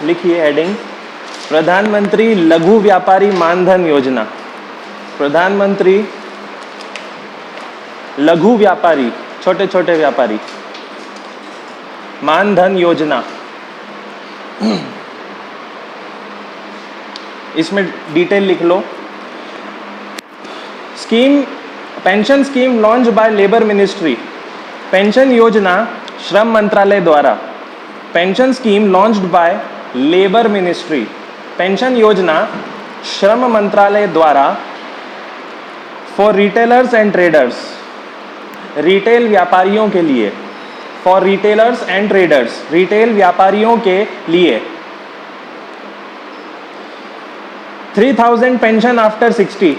लिखिए हेडिंग, प्रधानमंत्री लघु व्यापारी मानधन योजना। प्रधानमंत्री लघु व्यापारी, छोटे छोटे व्यापारी मानधन योजना। इसमें डिटेल लिख लो। Scheme, pension scheme launch by labour ministry. Pension योजना श्रम मंत्रालय द्वारा। Pension scheme launched by labour ministry. Pension योजना श्रम मंत्रालय द्वारा for retailers and traders, retail व्यापारियों के लिए। For retailers and traders, retail व्यापारियों के लिए। 3000 पेंशन आफ्टर 60,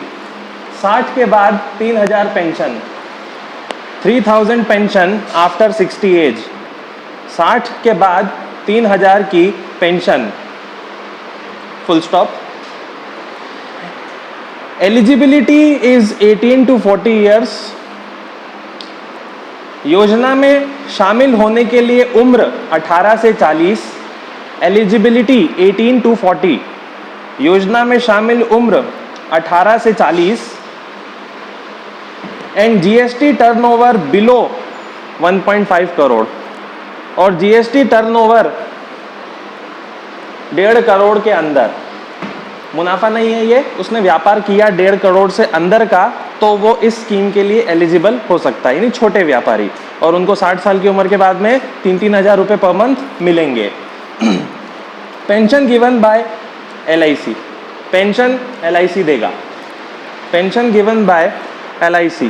60 के बाद 3000 पेंशन। 3000 पेंशन आफ्टर 60 एज, 60 के बाद 3000 की pension. Full stop. Eligibility is 18 to 40 years. योजना में शामिल होने के लिए उम्र 18 से 40। Eligibility 18 to 40। योजना में शामिल उम्र 18 से 40। And GST turnover below 1.5 crore, और जीएसटी टर्नओवर 1.5 करोड़ के अंदर। मुनाफा नहीं है ये, उसने व्यापार किया 1.5 करोड़ से अंदर का, तो वो इस स्कीम के लिए एलिजिबल हो सकता है, यानी छोटे व्यापारी, और उनको 60 साल की उम्र के बाद में 3-3 हज़ार रुपये पर मंथ मिलेंगे। Pension given by LIC, pension LIC देगा। Pension given by LIC,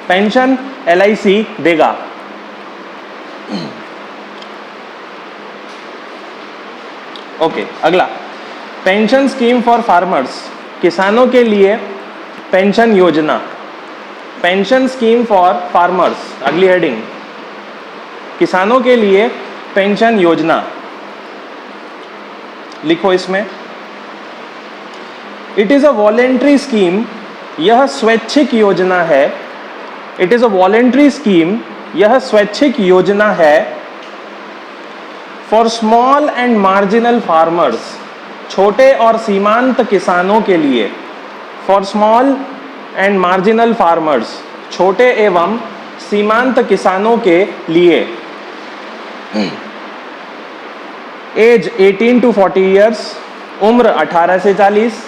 pension LIC देगा। ओके, अगला पेंशन स्कीम फॉर फार्मर्स, किसानों के लिए पेंशन योजना। पेंशन स्कीम फॉर फार्मर्स, अगली हेडिंग, किसानों के लिए पेंशन योजना। लिखो इसमें, it is a voluntary scheme, यह स्वैच्छिक योजना है। It is a voluntary scheme, यह स्वैच्छिक योजना है। For small and marginal farmers, छोटे और सीमांत किसानों के लिए। For small and marginal farmers, छोटे एवं सीमांत किसानों के लिए। एज 18 to 40 ईयर्स, उम्र 18 से 40।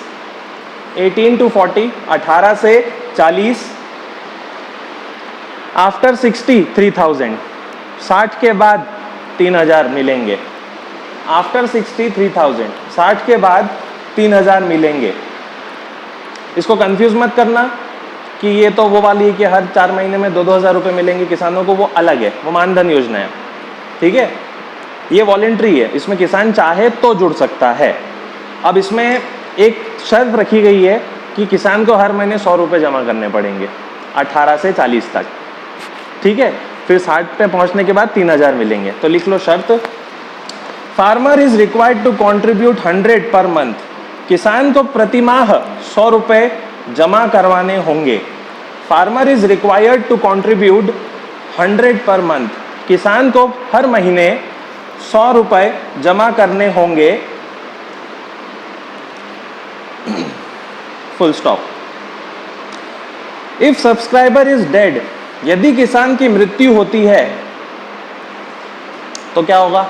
18 to 40, 18 से 40। आफ्टर 60 3000, 60 के बाद 3000 मिलेंगे। आफ्टर 60 3000, 60 के बाद 3000 मिलेंगे। इसको कंफ्यूज मत करना कि ये तो वो वाली है कि हर 4 महीने में 2-2 हज़ार रुपये मिलेंगे किसानों को, वो अलग है, वो मानधन योजना है। ठीक है, ये वॉलेंट्री है, इसमें किसान चाहे तो जुड़ सकता है। अब इसमें एक शर्त रखी गई है कि किसान को हर महीने 100 रुपये जमा करने पड़ेंगे 18 से 40 तक। ठीक है, फिर 60 पे पहुंचने के बाद 3000 मिलेंगे। तो लिख लो शर्त, farmer is required to contribute 100 per month, किसान को प्रति माह 100 रुपये जमा करवाने होंगे। Farmer is required to contribute 100 per month, किसान को हर महीने 100 रुपये जमा करने होंगे। Full stop. If subscriber is dead, यदि किसान की मृत्यु होती है तो क्या होगा?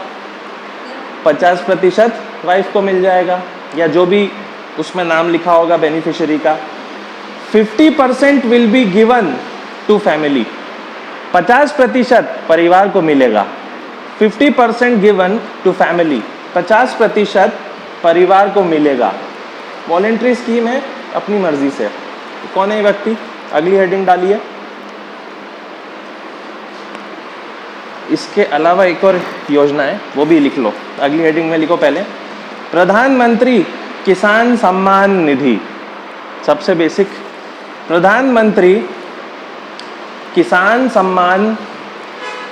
50% वाइफ को मिल जाएगा, या जो भी उसमें नाम लिखा होगा बेनिफिशियरी का। 50% will be given to family, 50% परिवार को मिलेगा। 50% गिवन टू फैमिली, 50% परिवार को मिलेगा। वॉलेंट्री स्कीम है, अपनी मर्जी से। कौन है ये व्यक्ति? अगली हेडिंग डालिए। इसके अलावा एक और योजना है, वो भी लिख लो। अगली हेडिंग में लिखो पहले, प्रधानमंत्री किसान सम्मान निधि। सबसे बेसिक, प्रधानमंत्री किसान सम्मान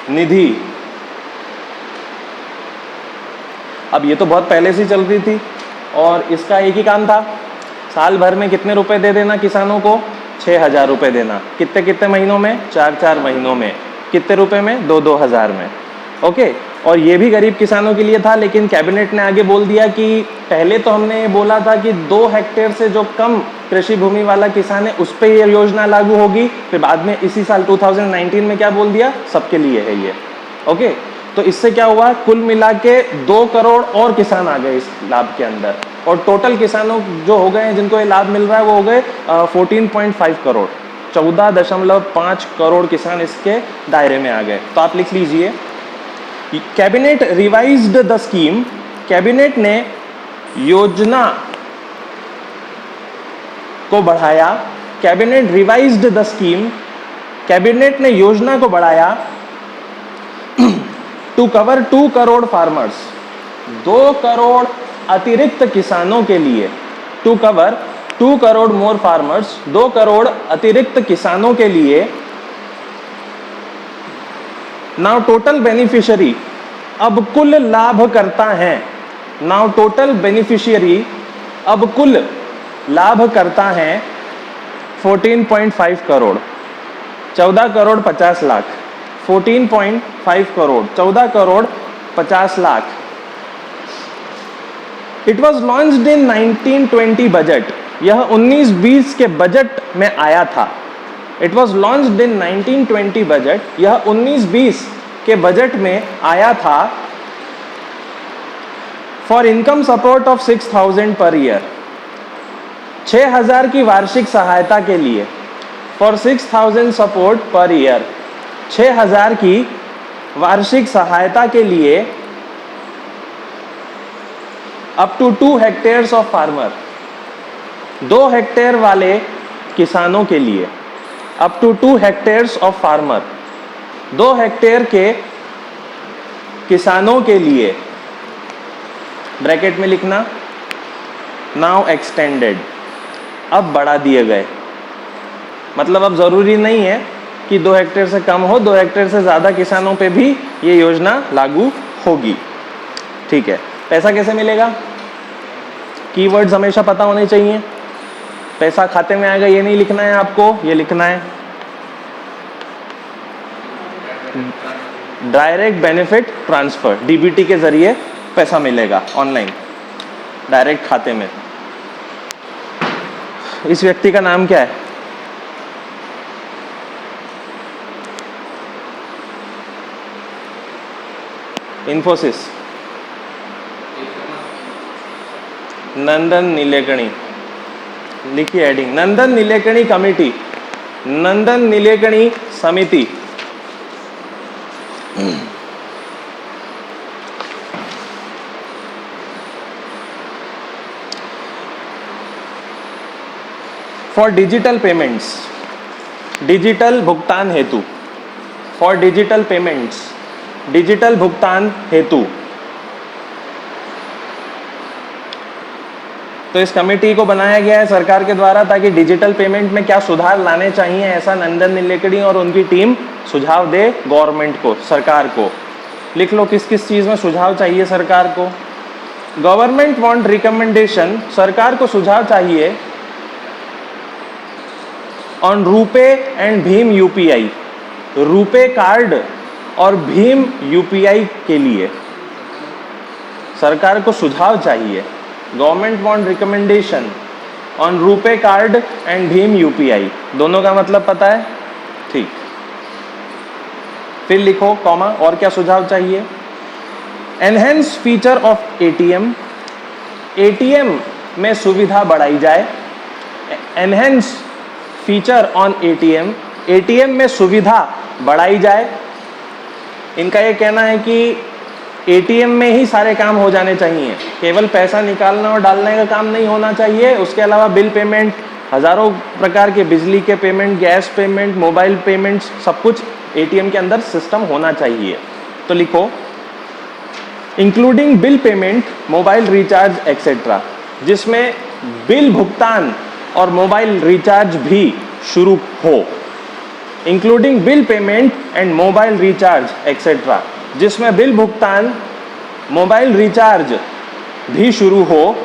निधि। अब ये तो बहुत पहले से चल रही थी, और इसका एक ही काम था, साल भर में कितने रुपए दे देना किसानों को? 6000 रुपये देना। कितने कितने महीनों में? 4-4 महीनों में। कितने रुपए में? 2-2 हज़ार में। ओके, और ये भी गरीब किसानों के लिए था, लेकिन कैबिनेट ने आगे बोल दिया कि पहले तो हमने बोला था कि 2 हेक्टेयर से जो कम कृषि भूमि वाला किसान है उस पर ये योजना लागू होगी, फिर बाद में इसी साल 2019 में क्या बोल दिया, सबके लिए है ये। ओके, तो इससे क्या हुआ, कुल मिला के 2 करोड़ और किसान आ गए इस लाभ के अंदर, और टोटल किसानों जो हो गए हैं जिनको ये लाभ मिल रहा है वो हो गए 14.5 करोड़, 14.5 करोड़ किसान इसके दायरे में आ गए। तो आप लिख लीजिए, cabinet revised the scheme, cabinet ने योजना को बढ़ाया, cabinet revised the scheme, cabinet ने योजना को बढ़ाया to cover 2 crore farmers, 2 crore अतिरिक्त किसानों के लिए, to cover 2 crore more farmers, 2 crore अतिरिक्त किसानों के लिए। नाउ टोटल बेनिफिशियरी, अब कुल लाभ करता है, नाउ टोटल बेनिफिशियरी, अब कुल लाभ करता है 14.5 crore, 14 crore 50 lakh, 14.5 crore, 14 crore 50 lakh. It was launched in 1920 budget, यह 1920 के बजट में आया था। It was launched in 1920 budget, यह 1920 के बजट में आया था। For income support of 6,000 per year, 6,000 की वार्षिक सहायता के लिए, फॉर 6,000 सपोर्ट पर ईयर, 6,000 की वार्षिक सहायता के लिए, up to 2 hectares of farmer, 2 hectare वाले किसानों के लिए, up to 2 hectares of farmer, 2 hectare के किसानों के लिए, ब्रैकेट में लिखना, नाउ एक्सटेंडेड, अब बढ़ा दिए गए, मतलब अब जरूरी नहीं है कि 2 हेक्टेयर से कम हो, 2 हेक्टेयर से ज्यादा किसानों पे भी ये योजना लागू होगी। ठीक है, पैसा कैसे मिलेगा, कीवर्ड्स हमेशा पता होने चाहिए। पैसा खाते में आएगा ये नहीं लिखना है आपको, ये लिखना है डायरेक्ट बेनिफिट ट्रांसफर, डीबीटी के जरिए पैसा मिलेगा ऑनलाइन डायरेक्ट खाते में। इस व्यक्ति का नाम क्या है, इन्फोसिस, नंदन नीलेकणी, लिखिए हेडिंग, नंदन नीलेकणी कमेटी, नंदन नीलेकणी समिति। फॉर डिजिटल पेमेंट्स, डिजिटल भुगतान हेतु, फॉर डिजिटल पेमेंट्स, डिजिटल भुगतान हेतु। तो इस कमेटी को बनाया गया है सरकार के द्वारा ताकि डिजिटल पेमेंट में क्या सुधार लाने चाहिए, ऐसा नंदन नीलेकणी और उनकी टीम सुझाव दे गवर्नमेंट को, सरकार को। लिख लो किस किस चीज में सुझाव चाहिए सरकार को। गवर्नमेंट वांट रिकमेंडेशन, सरकार को सुझाव चाहिए on RuPay and Bhim UPI, RuPay card और भीम यूपीआई के लिए सरकार को सुझाव चाहिए। Government want recommendation on RuPay card and Bhim UPI, दोनों का मतलब पता है, ठीक। फिर लिखो कॉमा, और क्या सुझाव चाहिए, enhance feature of ATM, ATM में सुविधा बढ़ाई जाए, enhance feature on ATM, ATM में सुविधा बढ़ाई जाए। इनका ये कहना है कि एटीएम में ही सारे काम हो जाने चाहिए, केवल पैसा निकालना और डालने का काम नहीं होना चाहिए, उसके अलावा बिल पेमेंट, हजारों प्रकार के बिजली के payment, gas payment, mobile payment, सब कुछ एटीएम के अंदर सिस्टम होना चाहिए। तो लिखो including bill payment, mobile recharge etcetera, जिसमें बिल भुगतान और मोबाइल रिचार्ज भी शुरू हो, including bill payment and mobile recharge etcetera, जिसमें बिल भुगतान, मोबाइल रिचार्ज भी शुरू हो,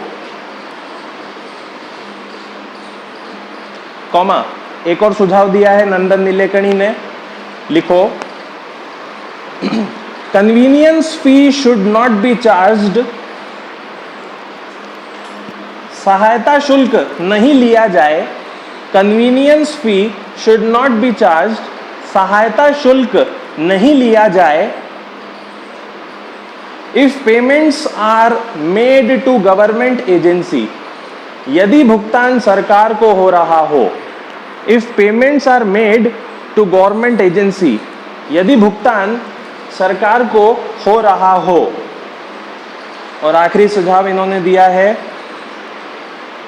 कॉमा। एक और सुझाव दिया है नंदन नीलेकणी ने, लिखो convenience fee should not be charged, सहायता शुल्क नहीं लिया जाए, convenience fee should not be charged, सहायता शुल्क नहीं लिया जाए, if payments are made to government agency, यदि भुगतान सरकार को हो रहा हो, if payments are made to government agency, यदि भुगतान सरकार को हो रहा हो। और आखिरी सुझाव इन्होंने दिया है,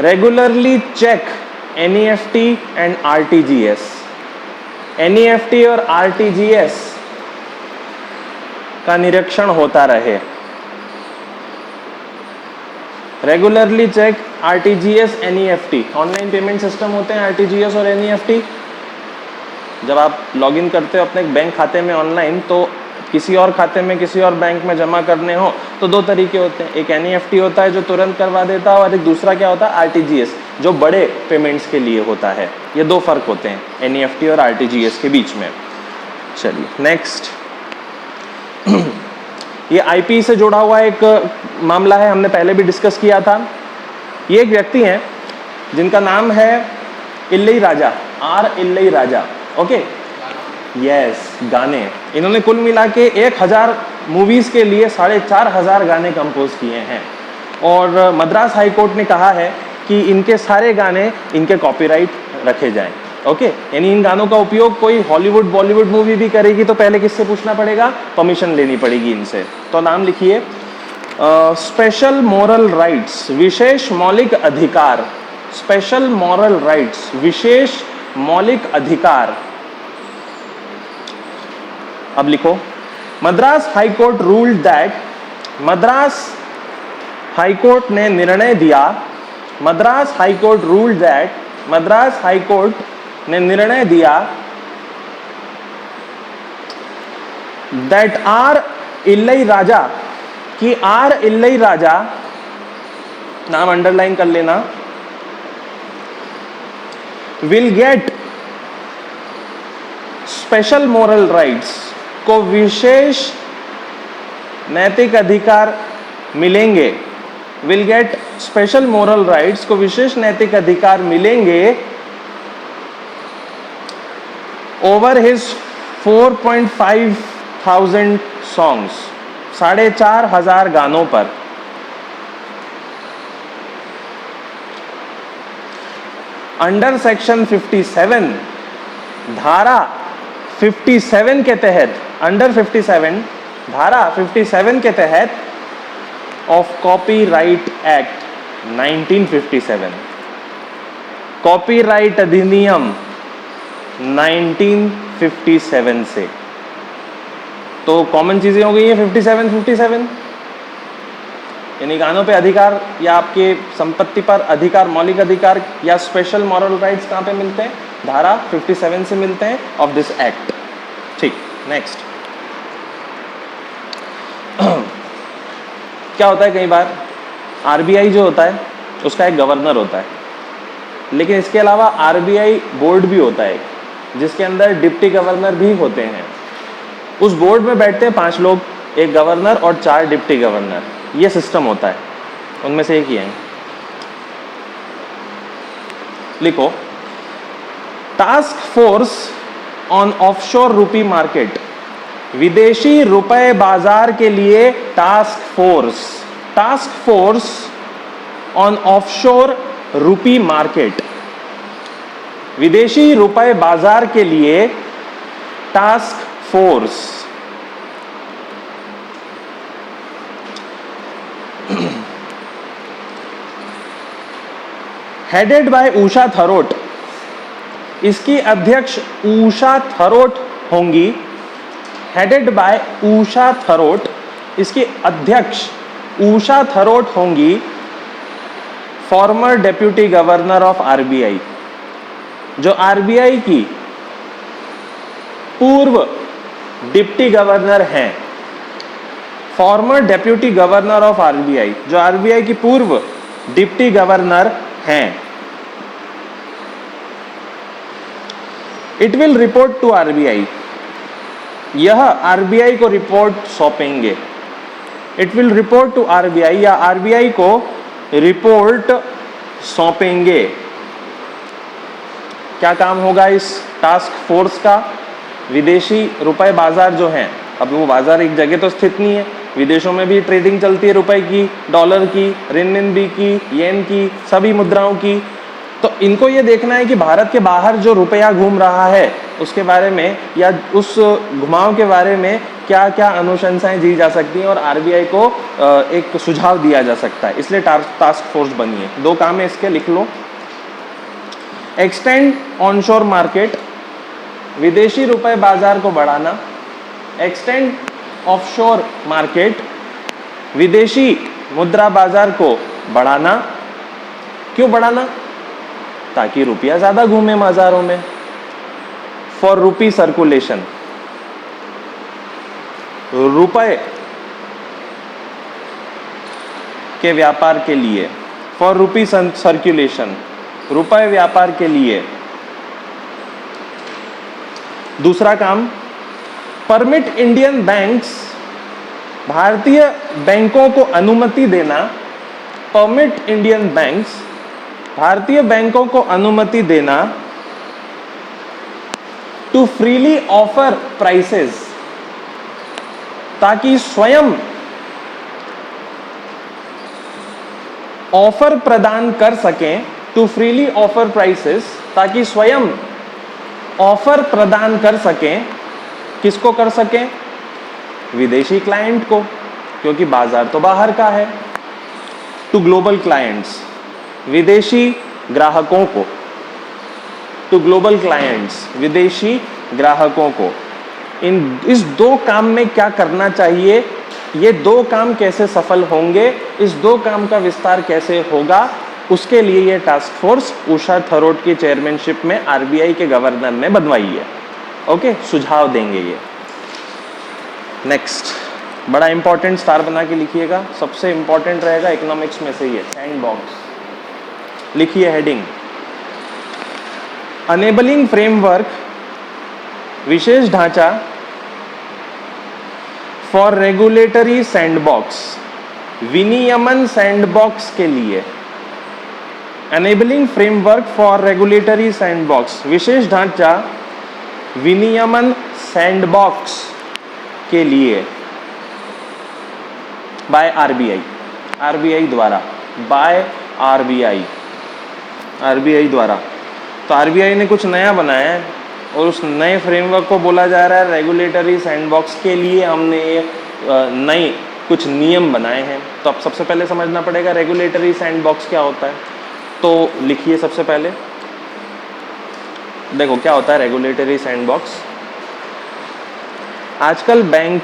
regularly check NEFT and RTGS, NEFT और RTGS का निरीक्षण होता रहे। Regularly check RTGS NEFT, online payment system होते हैं RTGS और NEFT। जब आप लॉगिन करते हो अपने बैंक खाते में ऑनलाइन, तो किसी और खाते में किसी और बैंक में जमा करने हो तो दो तरीके होते हैं, एक NEFT होता है जो तुरंत करवा देता है, और एक दूसरा क्या होता है RTGS, जो बड़े पेमेंट्स के लिए होता है। ये दो फर्क होते हैं NEFT और RTGS के बीच में। चलिए नेक्स्ट, ये IP से जुड़ा हुआ एक मामला है, हमने पहले भी डिस्कस किया था। ये एक व्यक्ति हैं जिनका नाम है इल्लई राजा, R इल्लई राजा। ओके, यस, गाने इन्होंने कुल मिला के 1000 मूवीज के लिए 4500 गाने कंपोज किए हैं, और मद्रास हाई कोर्ट ने कहा है कि इनके सारे गाने इनके कॉपीराइट रखे जाएं। ओके, यानी इन गानों का उपयोग कोई हॉलीवुड बॉलीवुड मूवी भी करेगी तो पहले किससे पूछना पड़ेगा, परमिशन लेनी पड़ेगी इनसे। तो नाम लिखिए, स्पेशल मॉरल राइट्स, विशेष मौलिक अधिकार, स्पेशल मॉरल राइट्स, विशेष मौलिक अधिकार। अब लिखो, Madras high court ruled that, Madras high court ने निर्णय दिया, Madras high court ruled that, Madras high court ने निर्णय दिया दैट R इल्लई राजा, कि R इल्लई राजा, नाम अंडरलाइन कर लेना, will get special moral rights, को विशेष नैतिक अधिकार मिलेंगे, will get special moral rights, को विशेष नैतिक अधिकार मिलेंगे ओवर हिज 4,500 सॉन्ग्स, 4500 गानों पर। अंडर सेक्शन 57, धारा 57 के तहत, अंडर 57, धारा 57 के तहत ऑफ कॉपीराइट एक्ट 1957, कॉपीराइट अधिनियम 1957 से। तो कॉमन चीजें हो गई हैं 57, यानी गानों पे अधिकार या आपके संपत्ति पर अधिकार, मौलिक अधिकार या स्पेशल मॉरल राइट्स कहाँ पे मिलते हैं, धारा 57 से मिलते हैं ऑफ दिस एक्ट। ठीक, नेक्स्ट। क्या होता है, कई बार RBI जो होता है उसका एक गवर्नर होता है, लेकिन इसके अलावा RBI बोर्ड भी होता है जिसके अंदर डिप्टी गवर्नर भी होते हैं। उस बोर्ड में बैठते हैं 5 लोग, एक गवर्नर और 4 डिप्टी गवर्नर, ये सिस्टम होता है। उनमें से एक ही है, लिखो, टास्क फोर्स ऑन ऑफशोर रूपी मार्केट, विदेशी रुपए बाजार के लिए task force, task force on offshore रूपी मार्केट, विदेशी रुपए बाजार के लिए task force. Headed by Usha Tharot, इसकी अध्यक्ष उषा थरोट होंगी, हेडेड बाय उषा थरोट, इसकी अध्यक्ष उषा थरोट होंगी, former deputy governor of RBI, जो RBI की पूर्व डिप्टी गवर्नर हैं, former deputy governor of RBI, जो RBI की पूर्व डिप्टी गवर्नर हैं। It will report to RBI, यह आरबीआई को रिपोर्ट सौंपेंगे। It will report to RBI, या आरबीआई को रिपोर्ट सौंपेंगे। क्या काम होगा इस टास्क फोर्स का? विदेशी रुपए बाजार जो हैं, अब वो बाजार एक जगह तो स्थित नहीं है, विदेशों में भी ट्रेडिंग चलती है रुपए की, डॉलर की, रिनमिनबी की, येन की, सभी मुद्राओं की। तो इनको ये देखना है कि भारत के बाहर जो रुपया घूम रहा है उसके बारे में, या उस घुमाव के बारे में क्या क्या अनुशंसाएं दी जा सकती हैं और आरबीआई को एक सुझाव दिया जा सकता है। इसलिए टास्क फोर्स बनी है। 2 काम है इसके, लिख लो। एक्सटेंड ऑनशोर मार्केट, विदेशी रुपए बाजार को बढ़ाना। एक्सटेंड ऑफशोर मार्केट, विदेशी मुद्रा बाजार को बढ़ाना। क्यों बढ़ाना? ताकि रुपया ज्यादा घूमे बाजारों में। फॉर रूपी सर्कुलेशन, रुपए के व्यापार के लिए। फॉर रूपी सर्कुलेशन, रुपए व्यापार के लिए। दूसरा काम, परमिट इंडियन बैंक्स, भारतीय बैंकों को अनुमति देना। परमिट इंडियन बैंक्स, भारतीय बैंकों को अनुमति देना टू फ्रीली ऑफर प्राइसेस, ताकि स्वयं ऑफर प्रदान कर सकें। टू फ्रीली ऑफर प्राइसेस, ताकि स्वयं ऑफर प्रदान कर सकें। किसको कर सकें? विदेशी क्लाइंट को, क्योंकि बाजार तो बाहर का है। टू ग्लोबल क्लाइंट्स, विदेशी ग्राहकों को। टू ग्लोबल क्लाइंट्स, विदेशी ग्राहकों को। इस 2 काम में क्या करना चाहिए, ये 2 काम कैसे सफल होंगे, इस 2 काम का विस्तार कैसे होगा, उसके लिए ये टास्क फोर्स उषा थरोट की चेयरमैनशिप में आरबीआई के गवर्नर ने बनवाई है। ओके, सुझाव देंगे ये। नेक्स्ट, बड़ा इंपॉर्टेंट स्टार बना के लिखिएगा, सबसे इंपॉर्टेंट रहेगा इकोनॉमिक्स में से ये सैंड बॉक्स। लिखिए हेडिंग, अनेबलिंग फ्रेमवर्क, विशेष ढांचा फॉर रेगुलेटरी सैंडबॉक्स, विनियमन सैंडबॉक्स के लिए। Enabling framework for regulatory sandbox, विशेष ढांचा विनियमन सैंडबॉक्स के लिए। बाय आरबीआई, आरबीआई द्वारा, बाय आरबीआई, आरबीआई द्वारा। तो आरबीआई ने कुछ नया बनाया है और उस नए फ्रेमवर्क को बोला जा रहा है रेगुलेटरी सैंडबॉक्स के लिए। हमने ये नए कुछ नियम बनाए हैं। तो अब सबसे पहले समझना पड़ेगा रेगुलेटरी सैंडबॉक्स क्या होता है। तो लिखिए सबसे पहले, देखो क्या होता है रेगुलेटरी सैंडबॉक्स। आजकल बैंक,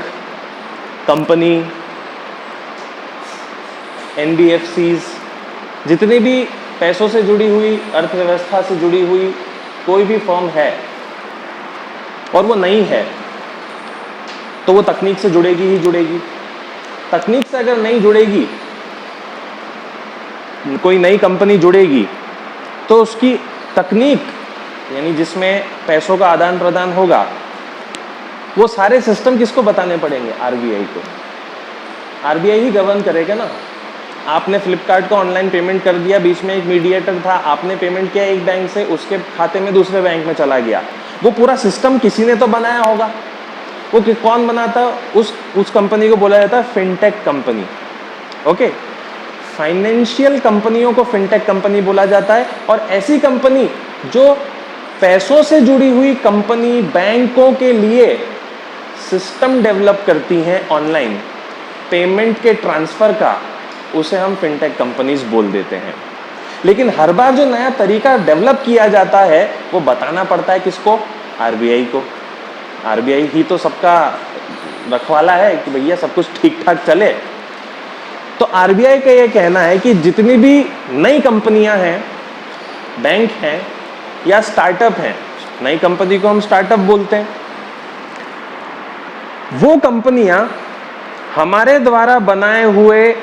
कंपनी, एनबीएफसीज, जितनी भी पैसों से जुड़ी हुई, अर्थव्यवस्था से जुड़ी हुई कोई भी फर्म है और वो नई है, तो वो तकनीक से जुड़ेगी ही जुड़ेगी। तकनीक से अगर नहीं जुड़ेगी, कोई नई कंपनी जुड़ेगी, तो उसकी तकनीक यानी जिसमें पैसों का आदान प्रदान होगा, वो सारे सिस्टम किसको बताने पड़ेंगे? आरबीआई को। आरबीआई ही गवर्न करेगा ना। आपने फ्लिपकार्ट को ऑनलाइन पेमेंट कर दिया, बीच में एक मीडिएटर था, आपने पेमेंट किया एक बैंक से, उसके खाते में दूसरे बैंक में चला गया, वो पूरा सिस्टम किसी ने तो बनाया होगा। वो कौन बनाता? उस कंपनी को बोला जाता है फिनटेक कंपनी। ओके, फाइनेंशियल कंपनियों को फिनटेक कंपनी बोला जाता है। और ऐसी कंपनी जो पैसों से जुड़ी हुई कंपनी, बैंकों के लिए सिस्टम डेवलप करती हैं ऑनलाइन पेमेंट के ट्रांसफर का, उसे हम फिनटेक कंपनीज बोल देते हैं। लेकिन हर बार जो नया तरीका डेवलप किया जाता है वो बताना पड़ता है किसको? आरबीआई को। आरबीआई ही तो सबका रखवाला है कि भैया सब कुछ ठीक ठाक चले। तो आरबीआई का ये कहना है कि जितनी भी नई कंपनियां हैं, बैंक हैं या स्टार्टअप हैं, नई कंपनी को हम स्टार्टअप बोलते हैं, वो कंपनियां हमारे द्वारा बनाए हुए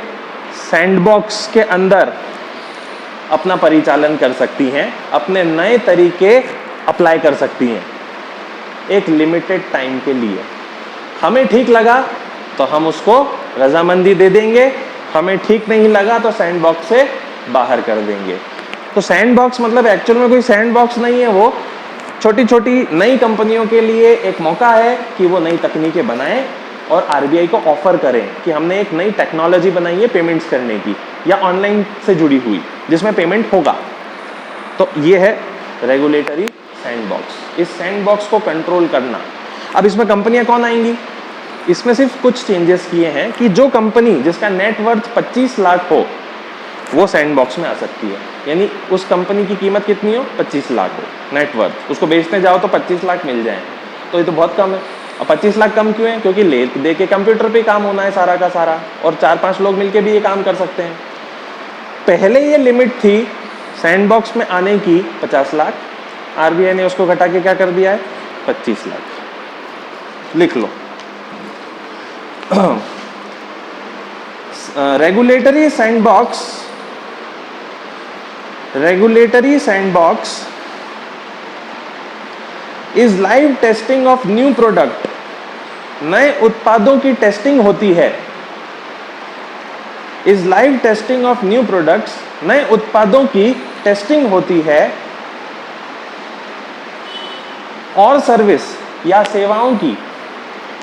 सैंडबॉक्स के अंदर अपना परिचालन कर सकती हैं, अपने नए तरीके अप्लाई कर सकती हैं एक लिमिटेड टाइम के लिए। हमें ठीक लगा तो हम उसको रजामंदी दे देंगे, हमें ठीक नहीं लगा तो सैंडबॉक्स से बाहर कर देंगे। तो सैंडबॉक्स मतलब एक्चुअल में कोई सैंडबॉक्स नहीं है, वो छोटी छोटी नई कंपनियों के लिए एक मौका है कि वो नई तकनीकें बनाएं और आरबीआई को ऑफर करें कि हमने एक नई टेक्नोलॉजी बनाई है पेमेंट्स करने की या ऑनलाइन से जुड़ी हुई जिसमें पेमेंट होगा। तो ये है रेगुलेटरी सैंडबॉक्स, इस सैंडबॉक्स को कंट्रोल करना। अब इसमें कंपनियां कौन आएंगी? इसमें सिर्फ कुछ चेंजेस किए हैं कि जो कंपनी जिसका नेटवर्थ 25 लाख हो वो सैंडबॉक्स में आ सकती है। यानी उस कंपनी की कीमत कितनी हो? 25 लाख हो नेटवर्थ, उसको बेचने जाओ तो 25 लाख मिल जाए, तो ये तो बहुत कम है। और 25 लाख कम क्यों है? क्योंकि ले दे के कंप्यूटर पे काम होना है सारा का सारा, और 4-5 लोग मिलके भी ये काम कर सकते हैं। पहले ये लिमिट थी सैंडबॉक्स में आने की 50 लाख, आरबीआई ने उसको घटा के क्या कर दिया है? 25 लाख। लिख लो। Regulatory sandbox is live testing of new product. नए उत्पादों की टेस्टिंग होती है। Is live testing of new products, नए उत्पादों की टेस्टिंग होती है और सर्विस या सेवाओं की,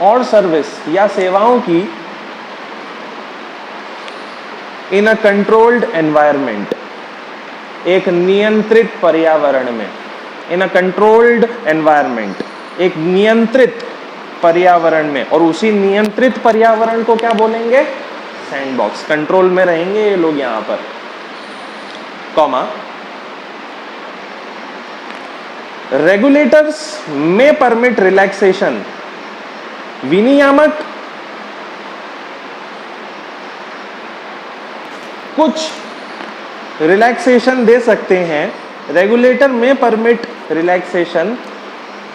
और सर्विस या सेवाओं की इन अ कंट्रोल्ड एनवायरनमेंट, एक नियंत्रित पर्यावरण में। इन अ कंट्रोल्ड एनवायरनमेंट, एक नियंत्रित पर्यावरण में, और उसी नियंत्रित पर्यावरण को क्या बोलेंगे? सैंडबॉक्स। कंट्रोल में रहेंगे ये लोग यहां पर, कॉमा। रेगुलेटर्स में परमिट रिलैक्सेशन, विनियामक कुछ रिलैक्सेशन दे सकते हैं। रेगुलेटर में परमिट रिलैक्सेशन,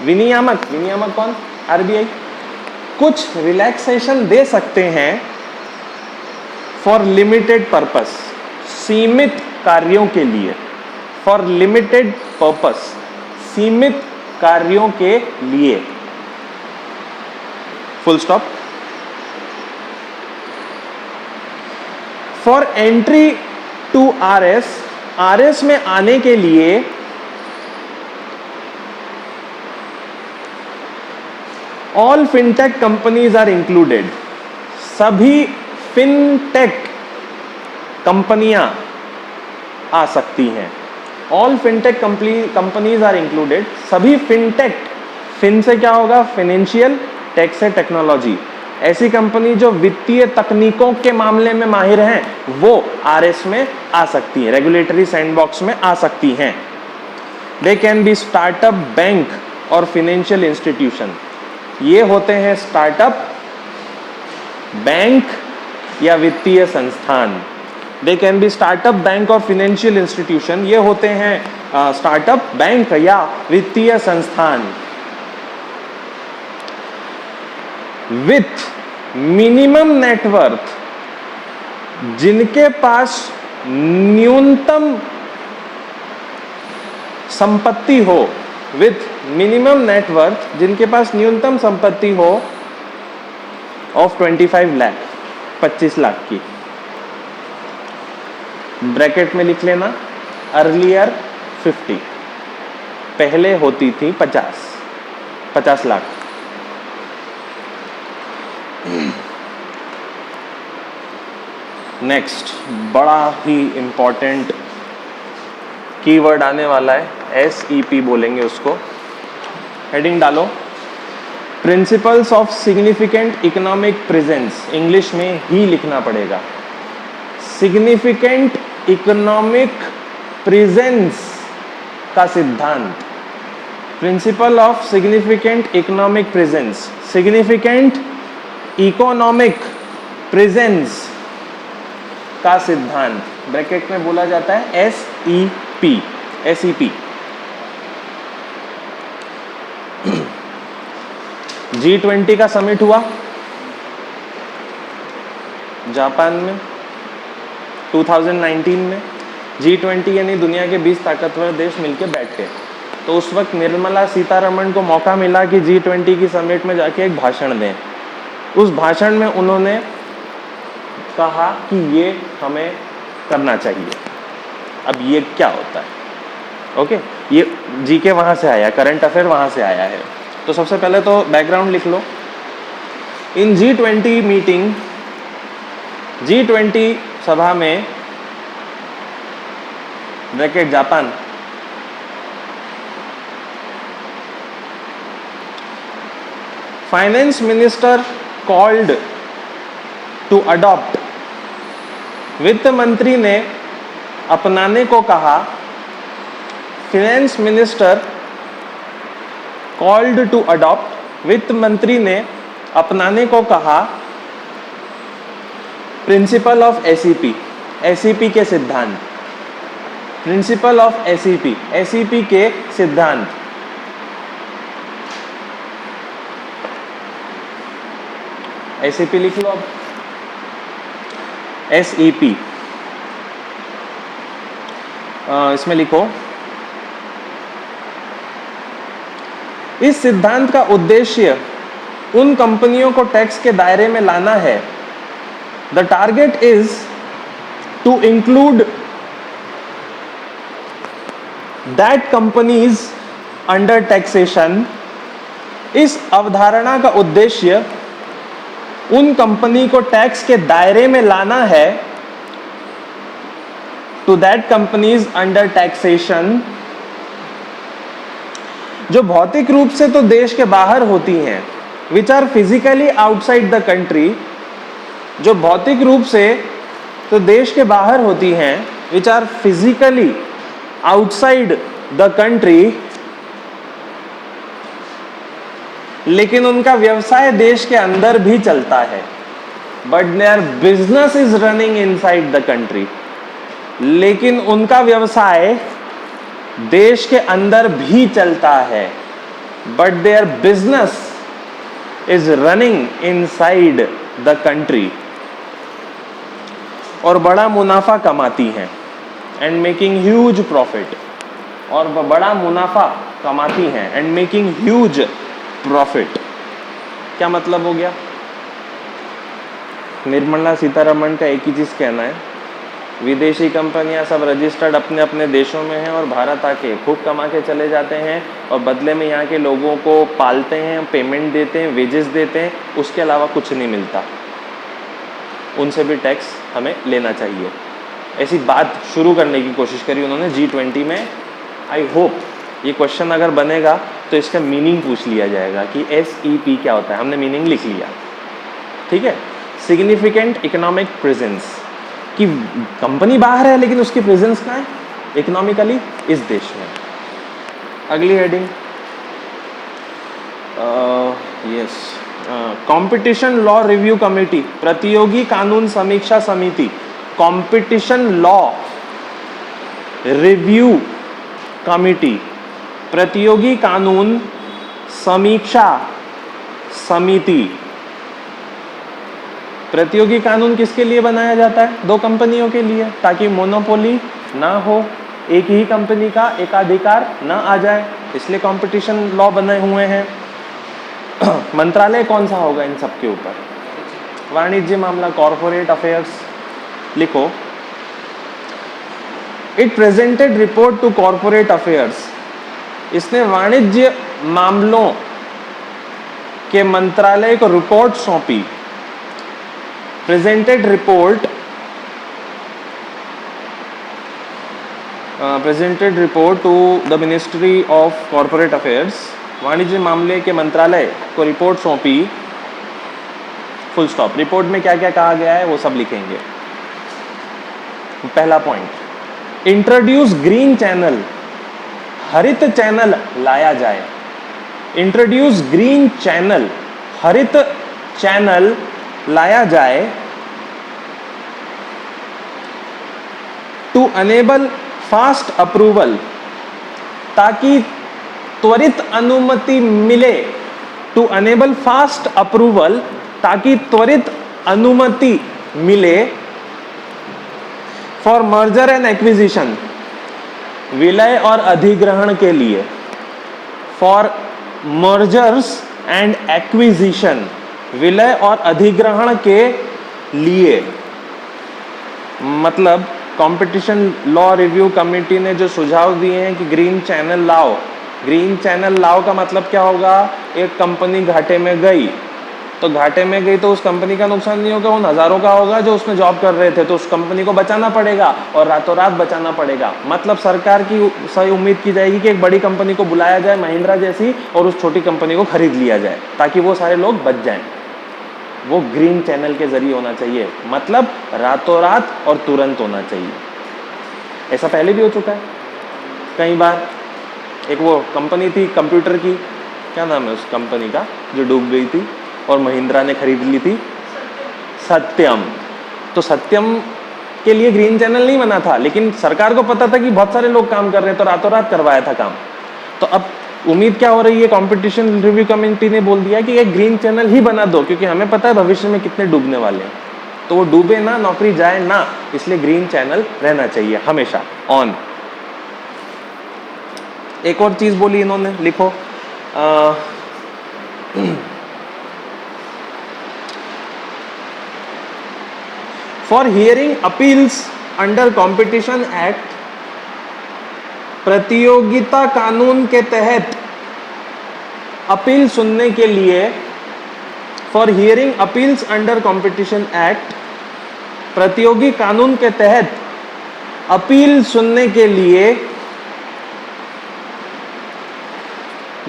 विनियामक कौन? आरबीआई। कुछ रिलैक्सेशन दे सकते हैं फॉर लिमिटेड पर्पस, सीमित कार्यों के लिए। फॉर लिमिटेड पर्पस, सीमित कार्यों के लिए, full stop. For entry to RS में आने के लिए all fintech companies are included. सभी फिनटेक कंपनियां आ सकती हैं। All fintech companies are included. सभी फिनटेक, फिन से क्या होगा? फाइनेंशियल, टेक से टेक्नोलॉजी। ऐसी कंपनी जो वित्तीय तकनीकों के मामले में माहिर हैं वो आरएस में आ सकती है, रेगुलेटरी सैंडबॉक्स में आ सकती हैं। They can be startup bank और फाइनेंशियल इंस्टीट्यूशन। ये होते हैं स्टार्टअप बैंक या वित्तीय संस्थान। They can be startup bank और फाइनेंशियल इंस्टीट्यूशन। ये होते हैं स्टार्टअप बैंक या वित्तीय संस्थान। विथ मिनिमम नेटवर्थ, जिनके पास न्यूनतम संपत्ति हो। विथ मिनिमम नेटवर्थ, जिनके पास न्यूनतम संपत्ति हो ऑफ 25 लाख, 25 लाख की। ब्रैकेट में लिख लेना, अर्लियर 50, पहले होती थी 50 लाख। नेक्स्ट बड़ा ही इंपॉर्टेंट कीवर्ड आने वाला है, SEP बोलेंगे उसको। हेडिंग डालो, principles of significant economic presence. English में ही लिखना पड़ेगा, सिग्निफिकेंट इकोनॉमिक प्रेजेंस का सिद्धांत। Principle of significant economic presence, significant economic presence का सिद्धांत ब्रैकेट में बोला जाता है SEP। G20 का समिट हुआ जापान में 2019 में। G20 यानी दुनिया के 20 ताकतवर देश मिलकर बैठे। तो उस वक्त निर्मला सीतारमण को मौका मिला कि G20 की समिट में जाके एक भाषण दें। उस भाषण में उन्होंने कहा कि ये हमें करना चाहिए। अब ये क्या होता है? ओके, ये जीके वहां से आया, करंट अफेयर वहां से आया है। तो सबसे पहले तो बैकग्राउंड लिख लो। इन G20 मीटिंग, G20 सभा में bracket Japan, finance minister called to adopt, वित्त मंत्री ने अपनाने को कहा। Finance minister called to adopt, वित्त मंत्री ने अपनाने को कहा प्रिंसिपल ऑफ एसईपी, एसईपी के सिद्धांत, प्रिंसिपल ऑफ एसईपी, एसईपी के सिद्धांत। एसईपी लिख लो अब, एसईपी इसमें लिखो। इस सिद्धांत का उद्देश्य उन कंपनियों को टैक्स के दायरे में लाना है। The target is to include that companies under taxation. इस अवधारणा का उद्देश्य उन कंपनी को टैक्स के दायरे में लाना है, to that companies under taxation, जो भौतिक रूप से तो देश के बाहर होती हैं, which are physically outside the country, जो भौतिक रूप से तो देश के बाहर होती हैं, which are physically outside the country, लेकिन उनका व्यवसाय देश के अंदर भी चलता है। But their business is running inside the country, लेकिन उनका व्यवसाय देश के अंदर भी चलता है। But their business is running inside the country, और बड़ा मुनाफा कमाती हैं, एंड मेकिंग ह्यूज प्रॉफिट, और बड़ा मुनाफा कमाती हैं एंड मेकिंग ह्यूज प्रॉफिट। क्या मतलब हो गया? निर्मला सीतारमण का एक ही चीज कहना है, विदेशी कंपनियां सब रजिस्टर्ड अपने अपने देशों में हैं और भारत आके खूब कमा के चले जाते हैं, और बदले में यहाँ के लोगों को पालते हैं, पेमेंट देते हैं, वेजेस देते हैं, उसके अलावा कुछ नहीं मिलता। उनसे भी टैक्स हमें लेना चाहिए। ऐसी बात शुरू करने की कोशिश करी उन्होंने G20 में। आई होप ये क्वेश्चन अगर बनेगा तो इसका मीनिंग पूछ लिया जाएगा कि SEP क्या होता है। हमने मीनिंग लिख लिया, ठीक है। सिग्निफिकेंट इकोनॉमिक प्रेजेंस, कि कंपनी बाहर है लेकिन उसकी प्रेजेंस कहाँ है? इकोनॉमिकली इस देश में। अगली heading, yes, competition law review committee, प्रतियोगी कानून समीक्षा समिति, कंपटीशन लॉ रिव्यू कमेटी, प्रतियोगी कानून समीक्षा समिति। प्रतियोगी कानून किसके लिए बनाया जाता है? दो कंपनियों के लिए, ताकि मोनोपोली ना हो, एक ही कंपनी का एकाधिकार ना आ जाए, इसलिए कंपटीशन लॉ बने हुए हैं। मंत्रालय कौन सा होगा इन सब के ऊपर? वाणिज्य मामला, कॉर्पोरेट अफेयर्स लिखो। It presented report to corporate affairs, इसने वाणिज्य मामलों के मंत्रालय को रिपोर्ट सौंपी। Presented report to the ministry of corporate affairs, वाणिज्य मामले के मंत्रालय को रिपोर्ट सौंपी। Full stop. रिपोर्ट में क्या क्या कहा गया है वो सब लिखेंगे। पहला पॉइंट, इंट्रोड्यूस ग्रीन चैनल, हरित चैनल लाया जाए। इंट्रोड्यूस ग्रीन चैनल, हरित चैनल लाया जाए। टू अनेबल फास्ट अप्रूवल, ताकि त्वरित अनुमति मिले। टू अनेबल फास्ट अप्रूवल, ताकि त्वरित अनुमति मिले। फॉर मर्जर एंड एक्विजिशन, विलय और अधिग्रहण के लिए। फॉर मर्जर्स एंड एक्विजिशन, विलय और अधिग्रहण के लिए, मतलब कंपटीशन लॉ रिव्यू कमेटी ने जो सुझाव दिए हैं कि ग्रीन चैनल लाओ, ग्रीन चैनल लाओ का मतलब क्या होगा, एक कंपनी घाटे में गई तो घाटे में गई तो उस कंपनी का नुकसान नहीं होगा, उन हजारों का होगा जो उसमें जॉब कर रहे थे, तो उस कंपनी को बचाना पड़ेगा और रातों रात बचाना पड़ेगा। मतलब सरकार की सही उम्मीद की जाएगी कि एक बड़ी कंपनी को बुलाया जाए महिंद्रा जैसी और उस छोटी कंपनी को खरीद लिया जाए ताकि वो सारे लोग बच जाएं। वो ग्रीन चैनल के जरिए होना चाहिए, मतलब रातों रात और तुरंत होना चाहिए। ऐसा पहले भी हो चुका है कई बार। एक वो कंपनी थी कंप्यूटर की, क्या नाम है उस कंपनी का, जो डूब गई थी और महिंद्रा ने खरीद ली थी, सत्यम। तो सत्यम के लिए ग्रीन चैनल नहीं बना था, लेकिन सरकार को पता था कि बहुत सारे लोग काम कर रहे हैं तो रातों रात करवाया था काम। तो अब उम्मीद क्या हो रही है, कंपटीशन रिव्यू कमेटी ने बोल दिया कि एक ग्रीन चैनल ही बना दो, क्योंकि हमें पता है भविष्य में कितने डूबने वाले हैं, तो वो डूबे ना, नौकरी जाए ना, इसलिए ग्रीन चैनल रहना चाहिए हमेशा ऑन। एक और चीज बोली इन्होंने, लिखो for hearing appeals under competition act, प्रतियोगिता कानून के तहत अपील सुनने के लिए, for hearing appeals under competition act, प्रतियोगी कानून के तहत अपील सुनने के लिए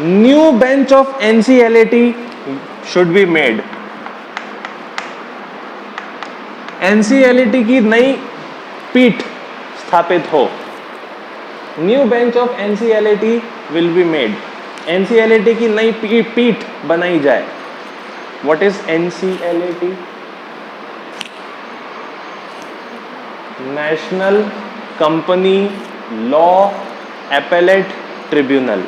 new bench of NCLAT should be made. NCLAT की नई पीठ स्थापित हो। New bench of NCLAT will be made. NCLAT की नई पीठ बनाई जाए। What is NCLAT? National company law appellate tribunal,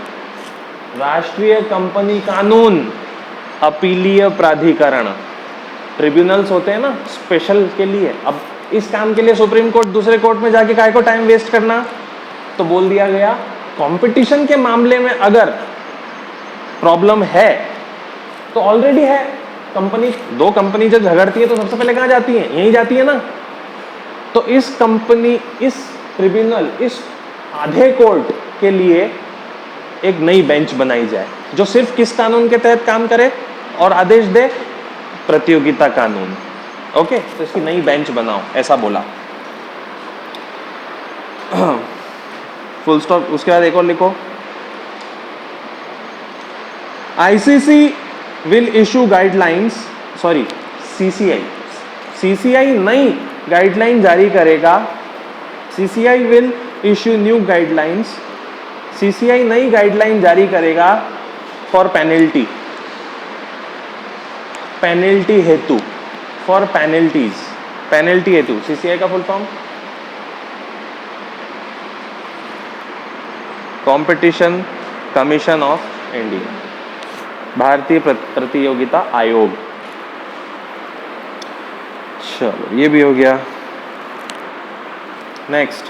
राष्ट्रीय कंपनी कानून अपीलीय प्राधिकरण। ट्रिब्यूनल्स होते हैं ना स्पेशल के लिए। अब इस काम के लिए सुप्रीम कोर्ट दूसरे कोर्ट में जाके काहे को टाइम वेस्ट करना, तो बोल दिया गया कंपटीशन के मामले में अगर प्रॉब्लम है तो ऑलरेडी है। कंपनी, दो कंपनी जब झगड़ती है तो सबसे पहले कहां जाती है, यहीं जाती है ना। तो इस कंपनी, इस ट्रिब्यूनल, इस आधे कोर्ट के लिए एक नई बेंच बनाई जाए जो सिर्फ किस कानून के तहत काम करे और आदेश दे, प्रतियोगिता कानून। ओके, तो इसकी नई बेंच बनाओ, ऐसा बोला। Full stop. उसके बाद एक और लिखो, ICC will issue guidelines, sorry CCI नई गाइडलाइन जारी करेगा। CCI will issue new guidelines, CCI नई गाइडलाइन जारी करेगा फॉर पेनल्टी, पेनल्टी हेतु, फॉर पेनल्टीज, पेनल्टी हेतु। सीसीआई का full form competition commission of India, भारतीय प्रतियोगिता आयोग। चलो ये भी हो गया। नेक्स्ट,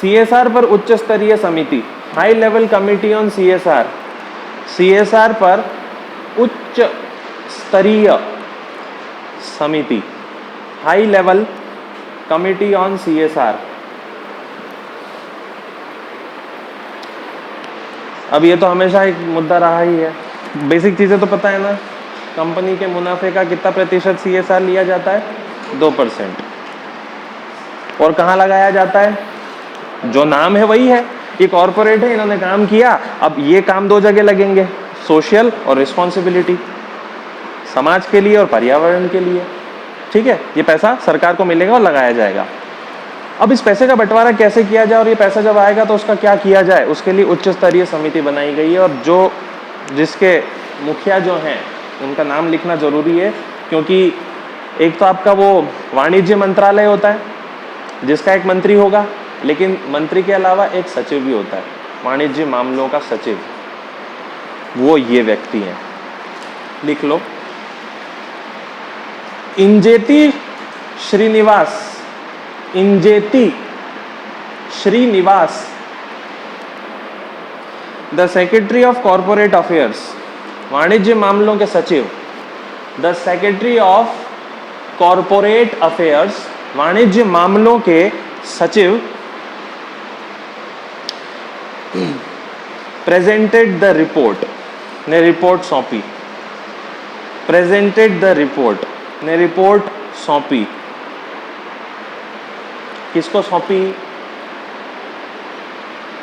सीएसआर पर उच्च स्तरीय समिति, high level committee on CSR. CSR पर उच्च स्तरीय समिति, high level committee on CSR. अब ये तो हमेशा एक मुद्दा रहा ही है। बेसिक चीजें तो पता है ना, कंपनी के मुनाफे का कितना प्रतिशत सीएसआर लिया जाता है, 2%। और कहाँ लगाया जाता है, जो नाम है वही है, ये कॉर्पोरेट है, इन्होंने काम किया। अब ये काम दो जगह लगेंगे, सोशल और रिस्पॉन्सिबिलिटी, समाज के लिए और पर्यावरण के लिए। ठीक है, ये पैसा सरकार को मिलेगा और लगाया जाएगा। अब इस पैसे का बंटवारा कैसे किया जाए और ये पैसा जब आएगा तो उसका क्या किया जाए, उसके लिए उच्च स्तरीय समिति बनाई गई है। और जो जिसके मुखिया जो हैं उनका नाम लिखना जरूरी है, क्योंकि एक तो आपका वो वाणिज्य मंत्रालय होता है जिसका एक मंत्री होगा, लेकिन मंत्री के अलावा एक सचिव भी होता है, वाणिज्य मामलों का सचिव। वो ये व्यक्ति हैं, लिख लो, Injeti Srinivas, Injeti Srinivas, the secretary of corporate affairs, वाणिज्य मामलों के सचिव, the secretary of corporate affairs, वाणिज्य मामलों के सचिव, प्रेजेंटेड द रिपोर्ट, ने रिपोर्ट सौंपी, प्रेजेंटेड द रिपोर्ट, ने रिपोर्ट सौंपी, किसको सौंपी?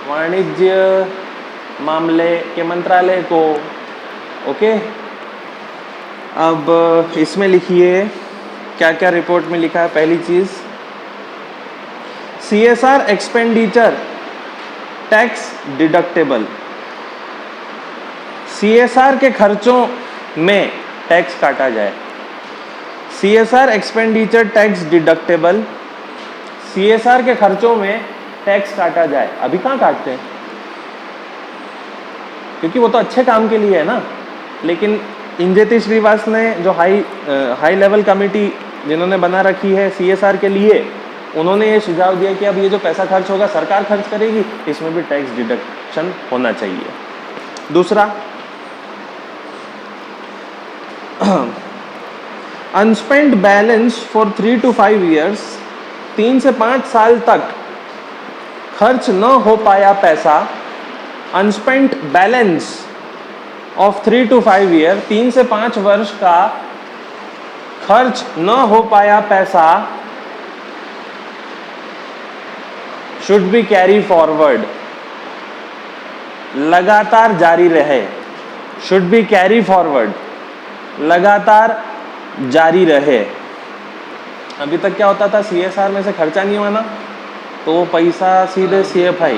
वाणिज्य मामले के मंत्रालय को। ओके, अब इसमें लिखिए क्या क्या रिपोर्ट में लिखा है। पहली चीज, CSR expenditure tax deductible, CSR के खर्चों में टैक्स काटा जाए। CSR expenditure tax deductible, CSR के खर्चों में टैक्स काटा जाए। अभी कहाँ काटते हैं, क्योंकि वो तो अच्छे काम के लिए है ना। लेकिन इंजेति श्रीवास ने जो हाई लेवल कमेटी जिन्होंने बना रखी है CSR के लिए, उन्होंने ये सुझाव दिया कि अब ये जो पैसा खर्च होगा सरकार खर्च करेगी, इसमें भी टैक्स डिडक्शन होना चाहिए। दूसरा, अनस्पेंट बैलेंस फॉर 3 to 5 years, 3 से 5 साल तक खर्च न हो पाया पैसा। अनस्पेंट बैलेंस ऑफ 3 to 5 year, 3 से 5 वर्ष का खर्च न हो पाया पैसा शुड बी कैरी फॉरवर्ड, लगातार जारी रहे। शुड बी कैरी फॉरवर्ड, लगातार जारी रहे। अभी तक क्या होता था, CSR में से खर्चा नहीं हुआ ना, तो वो पैसा सीधे CFI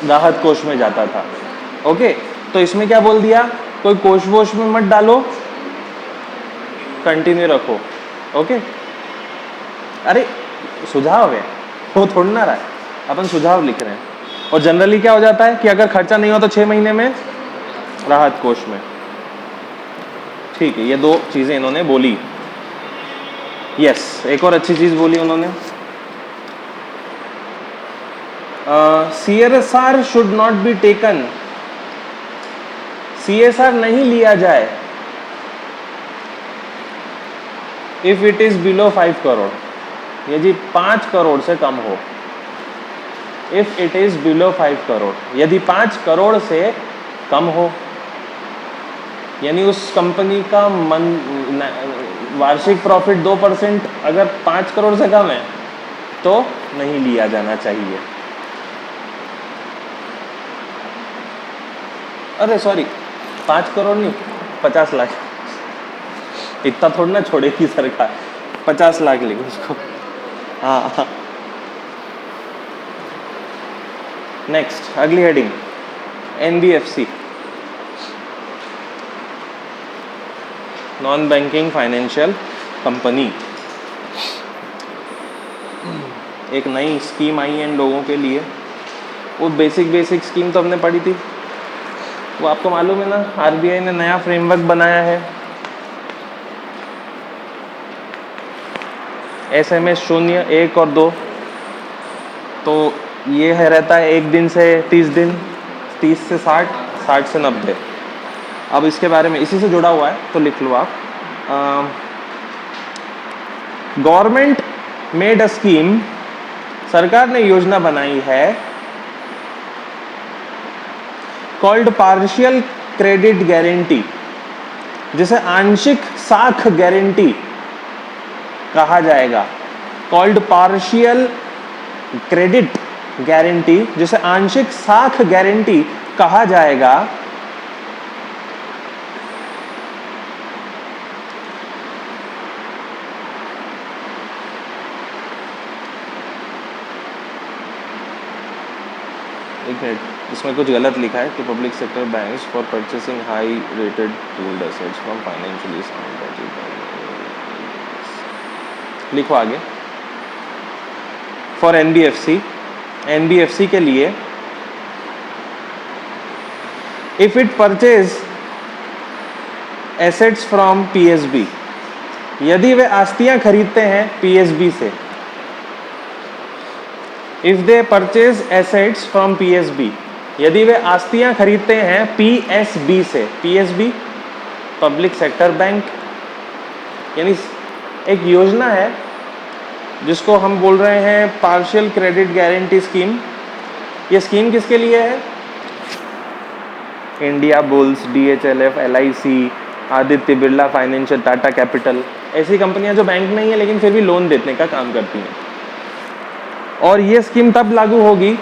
राहत कोष में जाता था। ओके, तो इसमें क्या बोल दिया, कोई कोष वोष में मत डालो, कंटिन्यू रखो। ओके, अरे सुझाव है, वो थोड़ा ना रहा है, अपन सुझाव लिख रहे हैं। और जनरली क्या हो जाता है कि अगर खर्चा नहीं हो तो 6 महीने में राहत कोष में। ठीक है, ये 2 चीजें इन्होंने बोली। यस, एक और अच्छी चीज बोली उन्होंने, CSR should not be taken, CSR नहीं लिया जाए if it is below 5 crore, यदि 5 करोड़ से कम हो। If it is below 5 crore, यदि 5 करोड़ से कम हो, यानी उस कंपनी का वार्षिक प्रॉफिट 2% अगर 5 करोड़ से कम है तो नहीं लिया जाना चाहिए। अरे सॉरी, 5 करोड़ नहीं, 50 लाख, इतना थोड़ा ना छोड़ेगी सरकार, 50 लाख लिखो उसको। हाँ, नेक्स्ट, अगली heading, NBFC, non banking financial company. एक नई स्कीम आई है इन लोगों के लिए। वो बेसिक स्कीम तो हमने पढ़ी थी, वो आपको मालूम है ना, RBI ने नया फ्रेमवर्क बनाया है, SMS 0, 1 और 2। तो ये है रहता है 1 दिन से 30 दिन, 30 से 60, 60 से 90। अब इसके बारे में इसी से जुड़ा हुआ है तो लिख लो आप। गवर्नमेंट मेड अ स्कीम, सरकार ने योजना बनाई है, कॉल्ड पार्शियल क्रेडिट गारंटी, जिसे आंशिक साख गारंटी कहा जाएगा। कॉल्ड पार्शियल क्रेडिट गारंटी, जिसे आंशिक साख गारंटी कहा जाएगा। एक मिनट, इसमें कुछ गलत लिखा है कि public sector banks for purchasing high rated pooled assets from financially sound. लिखो आगे, फॉर NBFC के लिए, if it purchase assets from PSB, यदि वे आस्तियां खरीदते हैं PSB से। If they purchase assets from PSB, यदि वे आस्तियां खरीदते हैं पीएसबी से, पीएसबी पब्लिक सेक्टर बैंक, यानी एक योजना है जिसको हम बोल रहे हैं पार्शियल क्रेडिट गारंटी स्कीम। ये स्कीम किसके लिए है? Indiabulls, DHFL, LIC, Aditya Birla financial, Tata capital, ऐसी कंपनियां जो बैंक नहीं है लेकिन फिर भी लोन देने का काम करती हैं। और ये स्कीम तब लागू होगी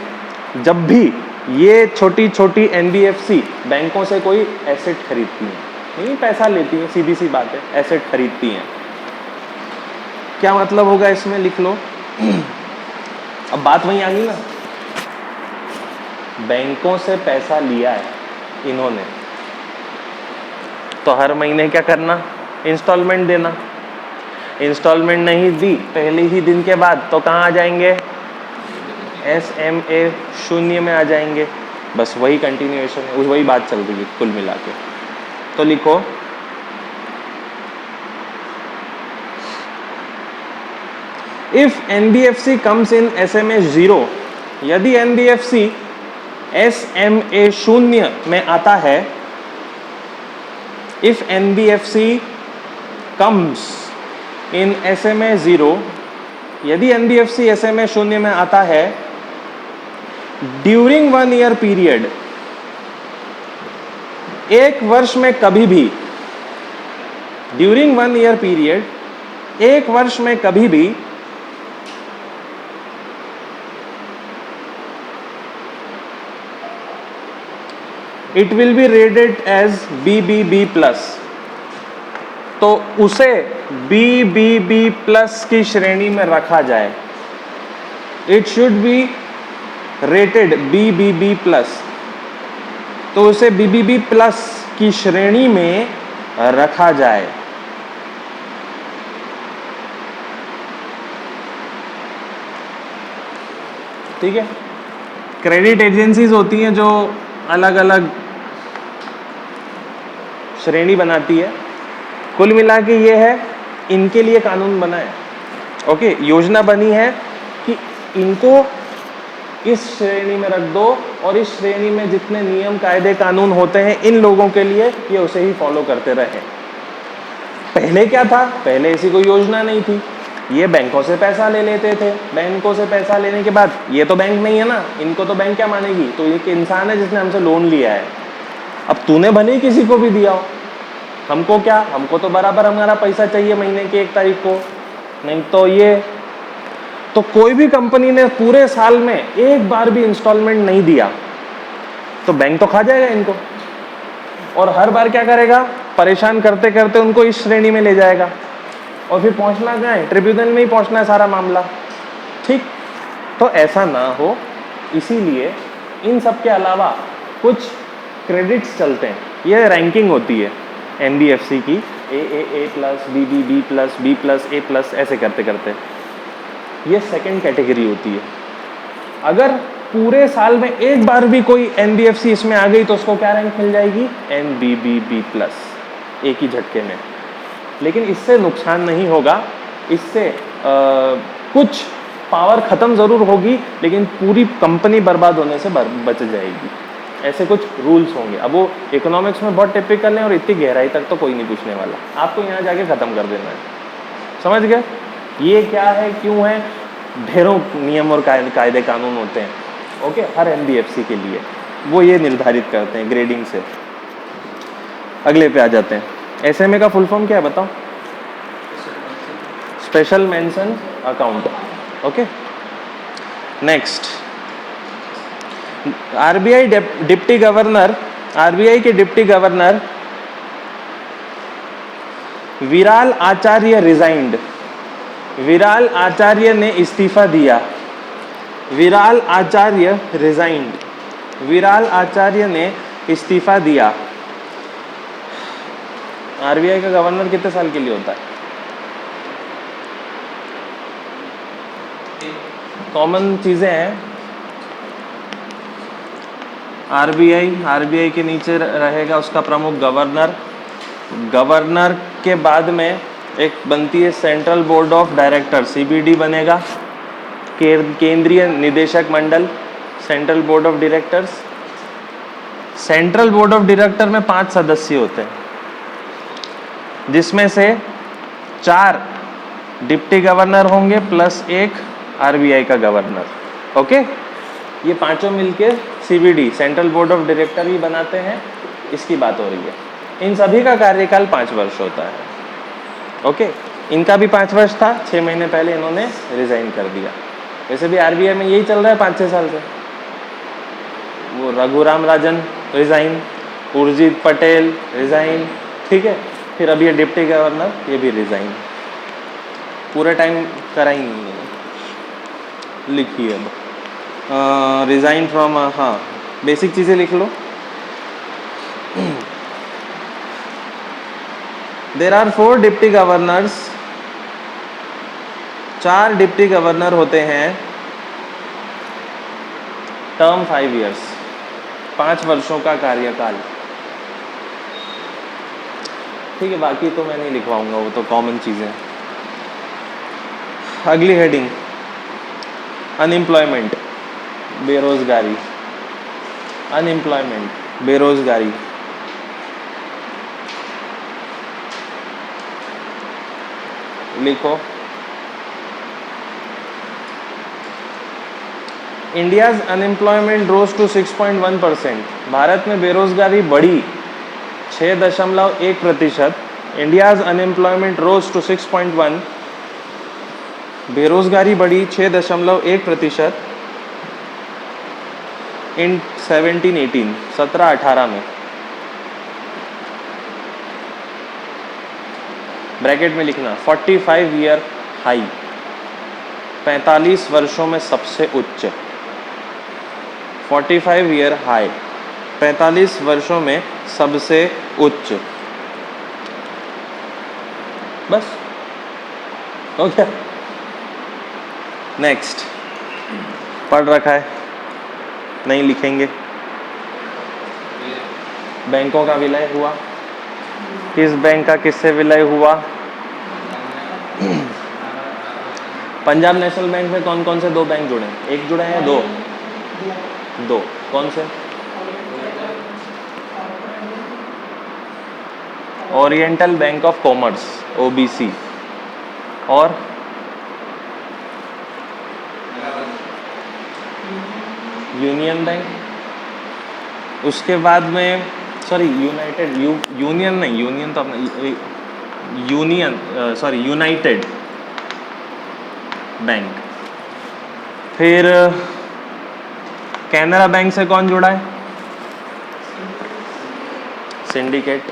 जब भी ये छोटी छोटी एनबीएफसी बैंकों से कोई एसेट खरीदती हैं, नहीं पैसा लेती हैं, सीधी सी बात है, एसेट खरीदती हैं। क्या मतलब होगा इसमें, लिख लो। अब बात वहीं आ गई ना, बैंकों से पैसा लिया है इन्होंने, तो हर महीने क्या करना? इंस्टॉलमेंट देना। इंस्टॉलमेंट नहीं दी पहले ही दिन के बाद तो कहाँ आ जाएंगे? SMA 0 में आ जाएंगे। बस वही कंटिन्यूएशन है, वही बात चल रही है कुल मिला के। तो लिखो if NBFC comes in SMA 0, यदि NBFC SMA 0 में आता है, if NBFC comes in SMA 0, यदि NBFC SMA 0 में आता है ड्यूरिंग 1 ईयर पीरियड, एक वर्ष में कभी भी, ड्यूरिंग 1 ईयर पीरियड, एक वर्ष में कभी भी it will be rated as BBB+, तो उसे BBB+ की श्रेणी में रखा जाए। It should be rated BBB+, तो उसे BBB+ की श्रेणी में रखा जाए। ठीक है। क्रेडिट एजेंसीज होती हैं जो अलग अलग श्रेणी बनाती है। कुल मिला के ये है, इनके लिए कानून बना है। ओके, योजना बनी है कि इनको इस श्रेणी में रख दो और इस श्रेणी में जितने नियम कायदे कानून होते हैं इन लोगों के लिए ये उसे ही फॉलो करते रहे। पहले क्या था? पहले ऐसी कोई योजना नहीं थी, ये बैंकों से पैसा ले लेते थे। बैंकों से पैसा लेने के बाद ये तो बैंक नहीं है ना, इनको तो बैंक क्या मानेगी? तो ये एक इंसान है जिसने हमसे लोन लिया है। अब तूने भले ही किसी को भी दिया हो, हमको क्या, हमको तो बराबर हमारा पैसा चाहिए महीने की 1 तारीख को। नहीं तो ये, तो कोई भी कंपनी ने पूरे साल में एक बार भी इंस्टॉलमेंट नहीं दिया तो बैंक तो खा जाएगा इनको, और हर बार क्या करेगा? परेशान करते करते उनको इस श्रेणी में ले जाएगा, और फिर पहुंचना कहाँ है? ट्रिब्यूनल में ही पहुंचना है सारा मामला। ठीक, तो ऐसा ना हो, इसीलिए इन सब के अलावा कुछ क्रेडिट्स चलते हैं। ये रैंकिंग होती है NBFC की, A+, BBB+, B+, A+, ऐसे करते करते ये सेकंड कैटेगरी होती है। अगर पूरे साल में एक बार भी कोई NBFC इसमें आ गई तो उसको क्या रैंक मिल जाएगी? NBBB+, एक ही झटके में। लेकिन इससे नुकसान नहीं होगा, इससे कुछ पावर ख़त्म ज़रूर होगी लेकिन पूरी कंपनी बर्बाद होने से बच जाएगी। ऐसे कुछ रूल्स होंगे। अब वो इकोनॉमिक्स में बहुत टिपिकल है और इतनी गहराई तक तो कोई नहीं पूछने वाला, आपको यहाँ जाके ख़त्म कर देना है। समझ गए? ये क्या है, क्यों है? ढेरों नियम और कायदे कानून होते हैं। ओके, हर NBFC के लिए वो ये निर्धारित करते हैं ग्रेडिंग से। अगले पे आ जाते हैं। SMA का फुल फॉर्म क्या है बताओ? Special mention account. Okay, next, RBI deputy governor, RBI के डिप्टी गवर्नर विराल आचार्य रिजाइंड। विराल आचार्य ने इस्तीफा दिया। विराल आचार्य रिजाइंड, विराल आचार्य ने इस्तीफा दिया। RBI का गवर्नर कितने साल के लिए होता है? कॉमन चीजें हैं। RBI के नीचे रहेगा उसका प्रमुख गवर्नर। गवर्नर के बाद में एक बनती है central board of director, CBD बनेगा, केंद्रीय निदेशक मंडल, central board of directors. Central board of director में 5 सदस्य होते हैं, जिसमें से 4 डिप्टी गवर्नर होंगे प्लस एक आरबीआई का गवर्नर। ओके, ये पांचों मिलके CBD central board of director ही बनाते हैं, इसकी बात हो रही है। इन सभी का कार्यकाल 5 वर्ष होता है। ओके, इनका भी 5 वर्ष था, 6 महीने पहले इन्होंने रिजाइन कर दिया। वैसे भी आरबीआई में यही चल रहा है 5-6 साल से। वो रघुराम राजन रिजाइन, उर्जित पटेल रिजाइन, ठीक है, फिर अब ये डिप्टी गवर्नर ये भी रिजाइन, पूरे टाइम करा ही नहीं है। लिखिए अब रिजाइन फ्रॉम, हाँ बेसिक चीज़ें लिख लो। There are 4 deputy governors, 4 deputy governor होते हैं, टर्म 5 इयर्स, 5 वर्षों का कार्यकाल। ठीक है, बाकी तो मैं नहीं लिखवाऊंगा, वो तो कॉमन चीज़ें हैं। अगली हेडिंग अनएम्प्लॉयमेंट, बेरोजगारी। अनएम्प्लॉयमेंट, बेरोजगारी। लिखो इंडियाज अनएम्प्लॉयमेंट रोज टू 6.1%। भारत में बेरोजगारी बढ़ी 6.1%। इंडियाज अनएम्प्लॉयमेंट रोज टू 6.1, बेरोजगारी बढ़ी 6.1% इन 17-18, 17-18 में। ब्रैकेट में लिखना 45 ईयर हाई, 45 वर्षों में सबसे उच्च। 45 ईयर हाई, 45 वर्षों में सबसे उच्च। बस हो गया। नेक्स्ट, पढ़ रखा है, नहीं लिखेंगे। बैंकों का विलय हुआ, किस बैंक का किससे विलय हुआ? पंजाब नेशनल बैंक में कौन कौन से 2 बैंक जुड़े हैं? 1 जुड़े हैं, 2? कौन से? Oriental bank of commerce, OBC, और यूनियन बैंक। उसके बाद में सॉरी यूनाइटेड, यूनियन नहीं, यूनियन तो अपना, यूनियन सॉरी यूनाइटेड बैंक। फिर कैनरा बैंक से कौन जुड़ा है? सिंडिकेट।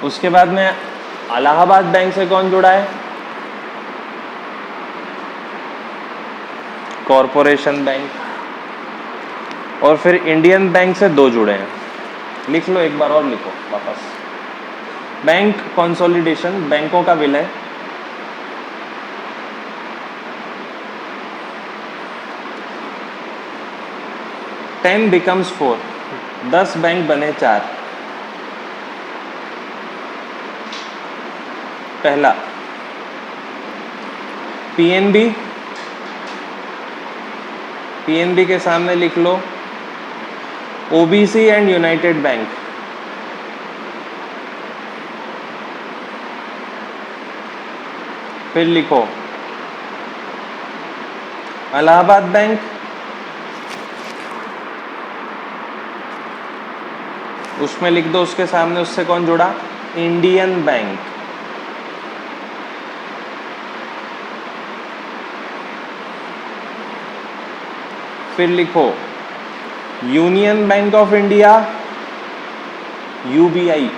उसके बाद में इलाहाबाद बैंक से कौन जुड़ा है? Corporation bank. और फिर इंडियन बैंक से 2 जुड़े हैं। लिख लो एक बार और, लिखो वापस। बैंक कंसोलिडेशन, बैंकों का विलय, टेन बिकम्स 4, 10 बैंक बने 4। पहला पीएनबी, पीएनबी के सामने लिख लो ओबीसी एंड यूनाइटेड बैंक। फिर लिखो इलाहाबाद बैंक, उसमें लिख दो उसके सामने उससे कौन जुड़ा? Indian bank. फिर लिखो union bank of India, UBI,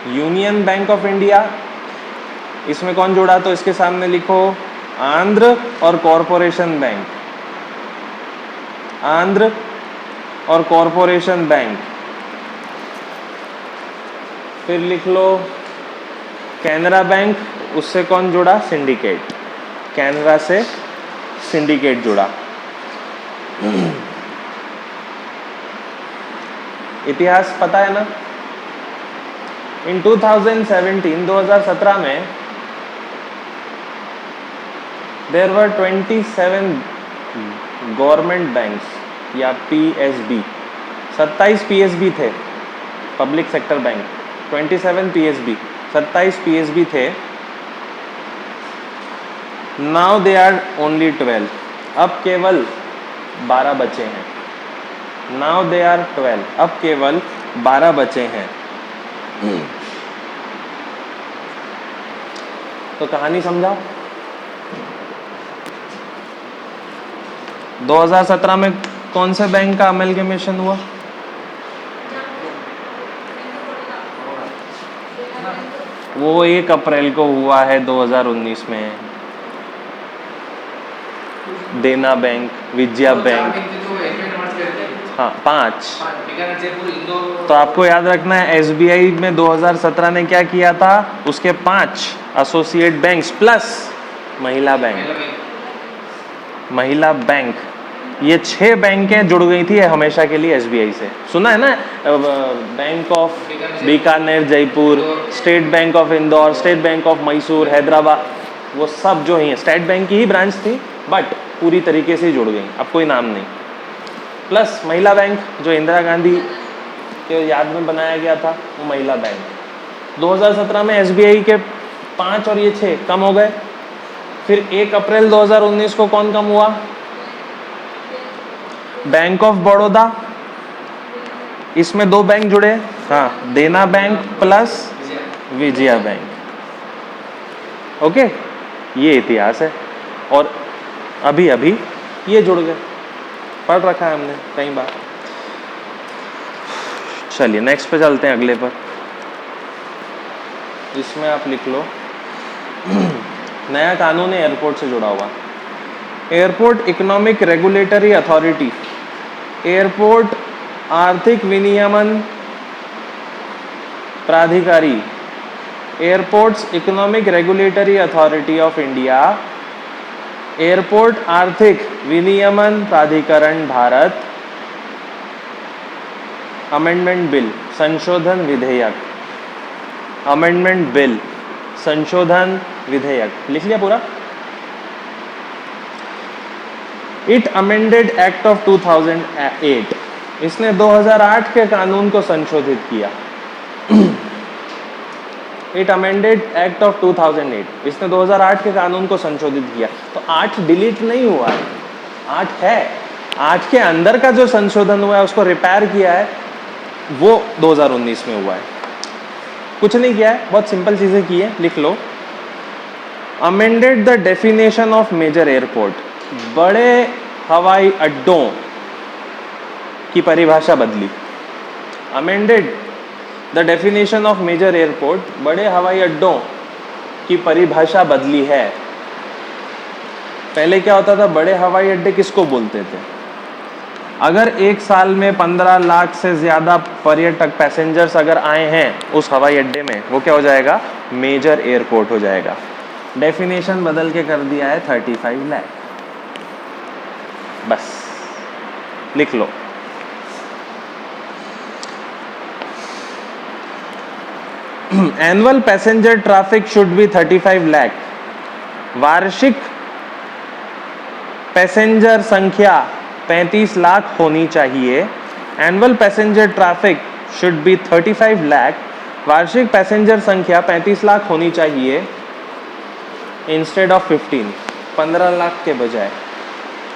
union bank of India. इसमें कौन जुड़ा? तो इसके सामने लिखो आंध्र और कॉरपोरेशन बैंक, आंध्र और कॉरपोरेशन बैंक। फिर लिख लो कैनरा बैंक, उससे कौन जुड़ा? सिंडिकेट, कैनरा से सिंडिकेट जुड़ा। इतिहास पता है ना? इन 2017 में देयर वर 27 गवर्नमेंट बैंक्स या पीएसबी, 27 पीएसबी थे, public sector bank 27 PSB, 27 PSB थे। नाउ दे आर ओनली 12, अब केवल 12 बचे हैं। नाउ दे आर 12, अब केवल 12 बचे हैं। तो कहानी समझाओ। 2017 में कौन से बैंक का अमेलगमेशन हुआ? वो 1 अप्रैल को हुआ है 2019 में। देना बैंक, विजया बैंक, हाँ 5। तो आपको याद रखना है एसबीआई में 2017 ने क्या किया था, उसके 5 एसोसिएट बैंक्स प्लस महिला बैंक, महिला बैंक, ये 6 बैंकें जुड़ गई थी हमेशा के लिए एसबीआई से। सुना है ना, bank of Bikaner Jaipur, state bank of Indore, state bank of Mysore Hyderabad, वो सब जो ही स्टेट बैंक की ही ब्रांच थी बट पूरी तरीके से जुड़ गई, अब कोई नाम नहीं। प्लस महिला बैंक जो इंदिरा गांधी के याद में बनाया गया था, वो महिला बैंक। 2017 में एसबीआई के 5 और ये 6 कम हो गए। फिर 1 अप्रैल 2019 को कौन कम हुआ? बैंक ऑफ बड़ौदा, इसमें 2 बैंक जुड़े, हाँ देना bank plus Vijaya bank. Okay, ये इतिहास है। और अभी अभी ये जुड़ गए, पढ़ रखा है हमने कई बार। चलिए नेक्स्ट पे चलते हैं, अगले पर। इसमें आप लिख लो नया कानून है एयरपोर्ट से जुड़ा हुआ। Airport economic regulatory authority, airport आर्थिक विनियमन प्राधिकारी, airports economic regulatory authority of India, airport आर्थिक विनियमन प्राधिकरण भारत, अमेंडमेंट बिल संशोधन विधेयक, अमेंडमेंट बिल संशोधन विधेयक, लिख लिया पूरा। इट अमेंडेड एक्ट ऑफ 2008, इसने 2008 के कानून को संशोधित किया। इट अमेंडेड एक्ट ऑफ 2008, इसने 2008 के कानून को संशोधित किया। तो 8 डिलीट नहीं हुआ है, 8 है। 8 के अंदर का जो संशोधन हुआ है, उसको रिपेयर किया है, वो 2019 में हुआ है। कुछ नहीं किया है, बहुत सिंपल चीजें की है, लिख लो। Amended the definition of major airport, बड़े हवाई अड्डों की परिभाषा बदली। Amended the definition of major airport, बड़े हवाई अड्डों की परिभाषा बदली है। पहले क्या होता था, बड़े हवाई अड्डे किसको बोलते थे? अगर एक साल में 15 लाख से ज्यादा पर्यटक पैसेंजर्स अगर आए हैं उस हवाई अड्डे में, वो क्या हो जाएगा? मेजर एयरपोर्ट हो जाएगा। डेफिनेशन बदल के कर दिया है 35 लाख। बस लिख लो। Annual passenger traffic should be 35 lakh, वार्षिक पैसेंजर संख्या 35 लाख होनी चाहिए। Annual passenger traffic should be 35 lakh, वार्षिक पैसेंजर संख्या 35 लाख होनी चाहिए। इंस्टेड ऑफ 15 लाख के बजाय,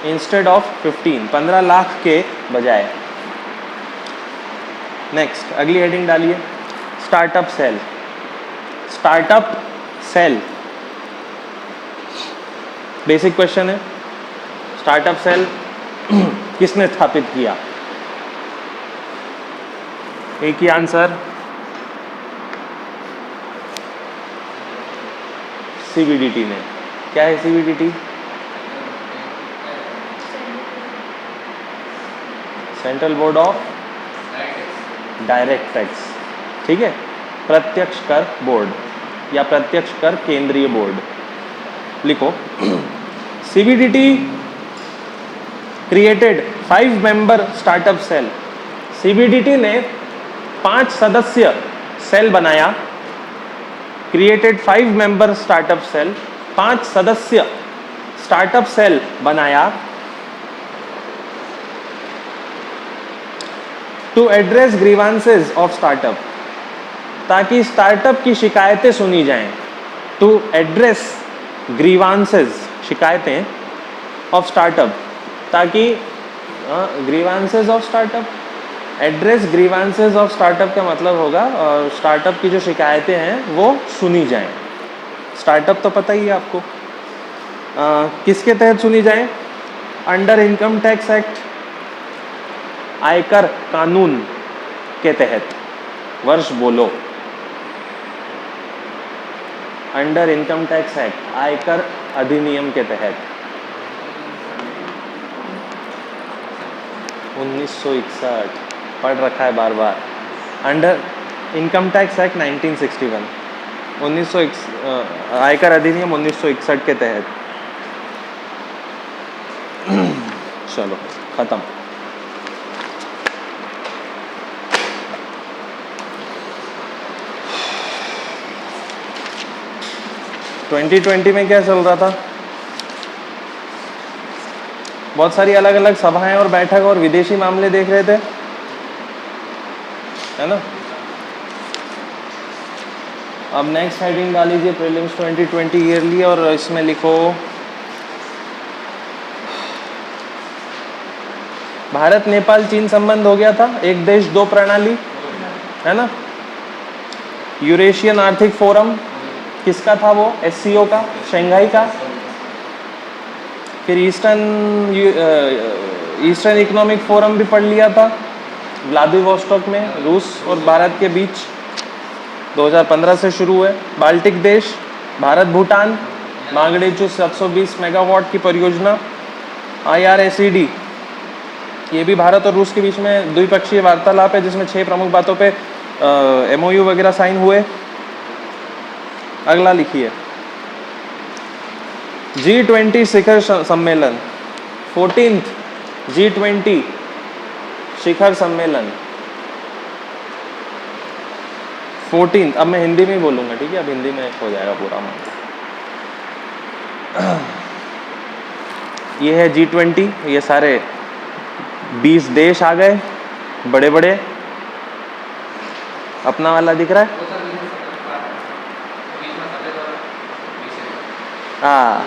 इंस्टेड ऑफ 15 लाख के बजाय। नेक्स्ट अगली हेडिंग डालिए, startup cell. Startup cell basic question है। स्टार्टअप सेल किसने स्थापित किया? एक ही आंसर, सीबीडीटी ने। क्या है CBDT? Central board of direct tax, ठीक है, प्रत्यक्ष कर बोर्ड या प्रत्यक्ष कर केंद्रीय बोर्ड। लिखो, CBDT created 5 member startup cell. CBDT ने 5 सदस्य सेल बनाया। क्रिएटेड 5 मेंबर स्टार्टअप सेल, 5 सदस्य स्टार्टअप सेल बनाया। To address grievances of startup, ताकि स्टार्टअप की शिकायतें सुनी जाएं। टू एड्रेस ग्रीवांसेस, शिकायतें, ऑफ स्टार्टअप, ताकि grievances of startup, address grievances of startup का मतलब होगा स्टार्टअप की जो शिकायतें हैं वो सुनी जाएं। स्टार्टअप तो पता ही है आपको, किसके तहत सुनी जाएं? अंडर इनकम टैक्स एक्ट, आयकर कानून के तहत। वर्ष बोलो। अंडर इनकम टैक्स एक्ट, आयकर अधिनियम के तहत 1961, पढ़ रखा है बार बार। अंडर इनकम टैक्स एक्ट 1961, 1961, आयकर अधिनियम 1961 के तहत। चलो खत्म। ट्वेंटी में क्या चल रहा था? बहुत सारी अलग अलग सभाएं और बैठक और विदेशी मामले देख रहे थे, है ना? अब नेक्स्ट हेडिंग डालीजिए प्रीलिम्स 2020 ईयरली, और इसमें लिखो भारत नेपाल चीन संबंध हो गया था, एक देश दो प्रणाली, है ना? यूरेशियन आर्थिक फोरम किसका था वो? एससीओ का, शंघाई का। फिर ईस्टर्न इकोनॉमिक फोरम भी पढ़ लिया था व्लादिवोस्टॉक में, रूस और भारत के बीच, 2015 से शुरू हुए। बाल्टिक देश, भारत भूटान, मांगडेचू 720 मेगावाट की परियोजना। IRACD, ये भी भारत और रूस के बीच में द्विपक्षीय वार्तालाप है, जिसमें 6 प्रमुख बातों पे MOU वगैरह साइन हुए। अगला लिखिए, G20 शिखर सम्मेलन, 14th G20 शिखर सम्मेलन 14th। अब मैं हिंदी में ही बोलूंगा, ठीक है? अब हिंदी में हो जाएगा पूरा मामला। ये है G20, ये सारे 20 देश आ गए बड़े बड़े। अपना वाला दिख रहा है? हाँ,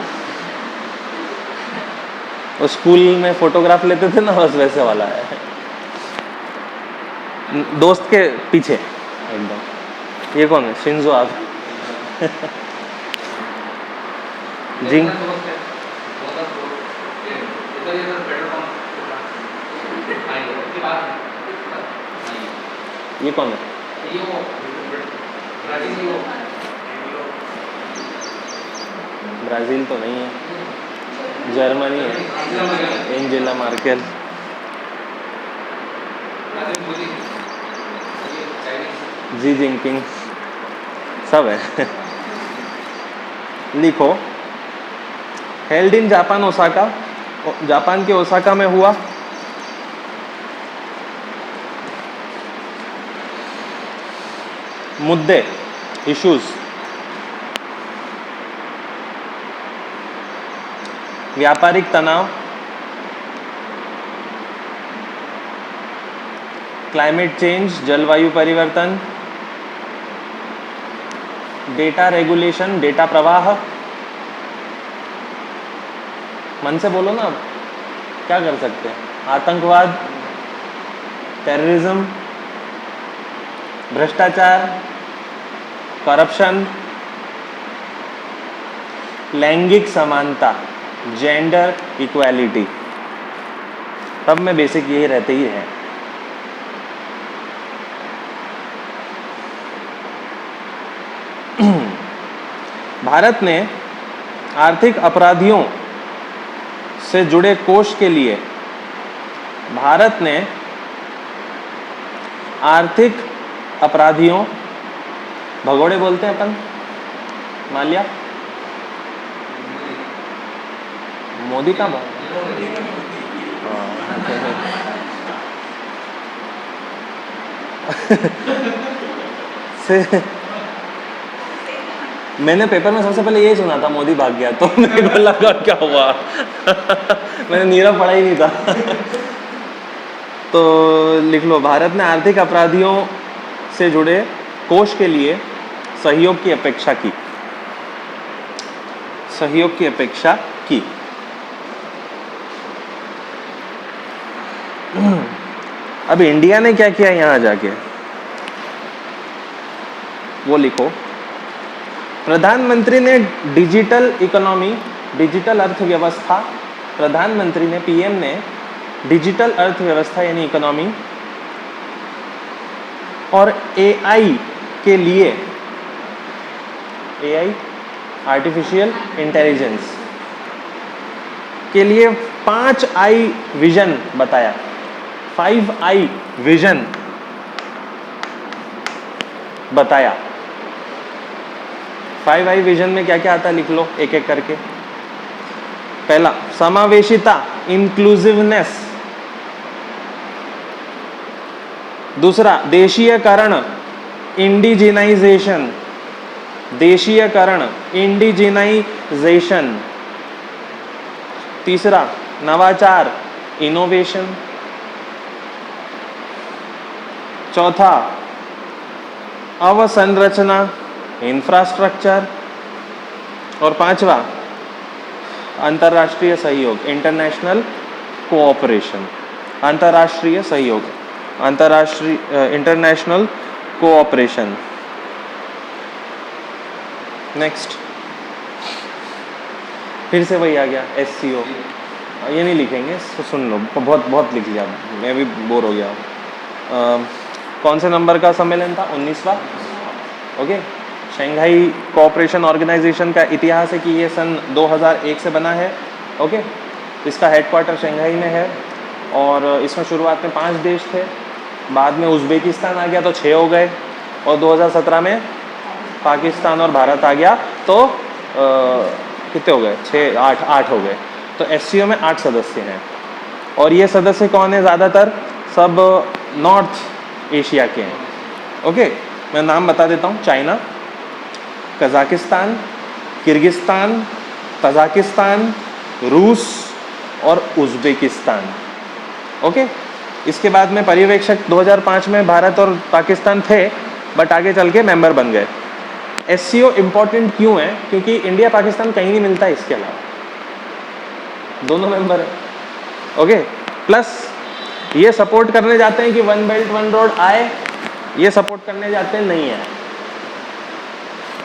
वो स्कूल में फोटोग्राफ लेते थे ना, बस वैसे वाला है, दोस्त के पीछे एकदम। ये कौन है? Shinzo Abe. जिंग, ये कौन है? ब्राजील तो नहीं है, जर्मनी है, एंजेला मार्केल। जी जिनपिंग, सब है। लिखो, held in Japan Osaka, Japan के ओसाका में हुआ। मुद्दे, इश्यूज, व्यापारिक तनाव, क्लाइमेट चेंज, जलवायु परिवर्तन, डेटा रेगुलेशन, डेटा प्रवाह। मन से बोलो ना, अब क्या कर सकते हैं? आतंकवाद, टेररिज्म, भ्रष्टाचार, करप्शन, लैंगिक समानता, जेंडर इक्वालिटी। सब में बेसिक यही रहते ही है। भारत ने आर्थिक अपराधियों से जुड़े कोष के लिए, भारत ने आर्थिक अपराधियों, भगोड़े बोलते हैं अपन, मालिया, मोदी का से मैंने पेपर में सबसे पहले यही सुना था, मोदी भाग गया, तो मेरे को लगा क्या हुआ। मैंने नीरव पढ़ा ही नहीं था। तो लिख लो, भारत ने आर्थिक अपराधियों से जुड़े कोष के लिए सहयोग की अपेक्षा की। सहयोग की अपेक्षा की। अब इंडिया ने क्या किया यहां जाके, वो लिखो। प्रधानमंत्री ने डिजिटल इकोनॉमी, डिजिटल अर्थव्यवस्था, प्रधानमंत्री ने, पीएम ने डिजिटल अर्थव्यवस्था यानी इकोनॉमी और एआई के लिए, एआई आर्टिफिशियल इंटेलिजेंस के लिए 5I विजन बताया। 5I विजन बताया। 5I विजन में क्या क्या आता है लिख लो एक एक करके। पहला, समावेशिता, इंक्लूसिवनेस। दूसरा, देशीयकरण, इंडिजिनाइजेशन, देशीयकरण, इंडिजिनाइजेशन। तीसरा, नवाचार, इनोवेशन। चौथा, अवसंरचना, इंफ्रास्ट्रक्चर। और पांचवा, अंतर्राष्ट्रीय सहयोग, इंटरनेशनल कोऑपरेशन, अंतर्राष्ट्रीय सहयोग, अंतर्राष्ट्रीय इंटरनेशनल कोऑपरेशन। नेक्स्ट, फिर से वही आ गया SCO। ये नहीं लिखेंगे, सुन लो, बहुत बहुत लिख लिया, मैं भी बोर हो गया। कौन से नंबर का सम्मेलन था? 19वां। ओके। शंघाई कोऑपरेशन ऑर्गेनाइजेशन का इतिहास है कि ये सन 2001 से बना है। ओके। इसका हेडक्वार्टर शंघाई में है और इसमें शुरुआत में 5 देश थे, बाद में उज़्बेकिस्तान आ गया तो 6 हो गए, और 2017 में पाकिस्तान और भारत आ गया तो कितने हो गए? 6, 8 हो गए। तो SCO में 8 सदस्य हैं और ये सदस्य कौन है? ज़्यादातर सब नॉर्थ एशिया के हैं। ओके, मैं नाम बता देता हूँ। चाइना, कज़ाकिस्तान, किर्गिस्तान, तजाकिस्तान, रूस और उज़्बेकिस्तान। ओके। इसके बाद में पर्यवेक्षक 2005 में भारत और पाकिस्तान थे, बट आगे चल के मेंबर बन गए। SCO इम्पॉर्टेंट क्यों है? क्योंकि इंडिया पाकिस्तान कहीं नहीं मिलता इसके अलावा, दोनों मेंबर है। ओके। प्लस ये सपोर्ट करने जाते हैं कि वन बेल्ट वन रोड आए, ये सपोर्ट करने जाते हैं नहीं है।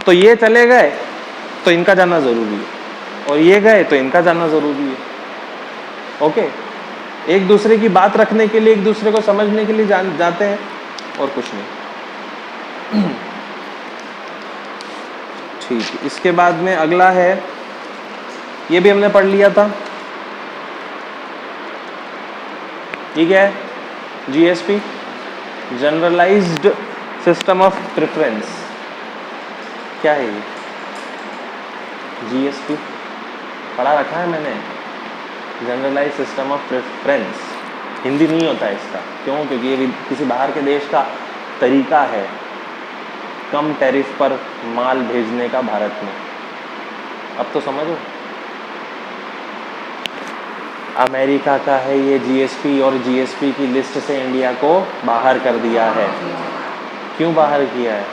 तो ये चले गए तो इनका जाना जरूरी है, और ये गए तो इनका जाना जरूरी है। ओके। एक दूसरे की बात रखने के लिए, एक दूसरे को समझने के लिए जाते हैं, और कुछ नहीं। ठीक। इसके बाद में अगला है, ये भी हमने पढ़ लिया था, ठीक है, GSP, generalised system of preference. क्या है ये? GSP पढ़ा रखा है मैंने, generalised system of preference. Hindi नहीं होता है इसका, क्यों? क्योंकि ये किसी बाहर के देश का तरीका है कम टैरिफ पर माल भेजने का भारत में। अब तो समझो, अमेरिका का है ये GSP, और GSP की लिस्ट से इंडिया को बाहर कर दिया है। क्यों बाहर किया है?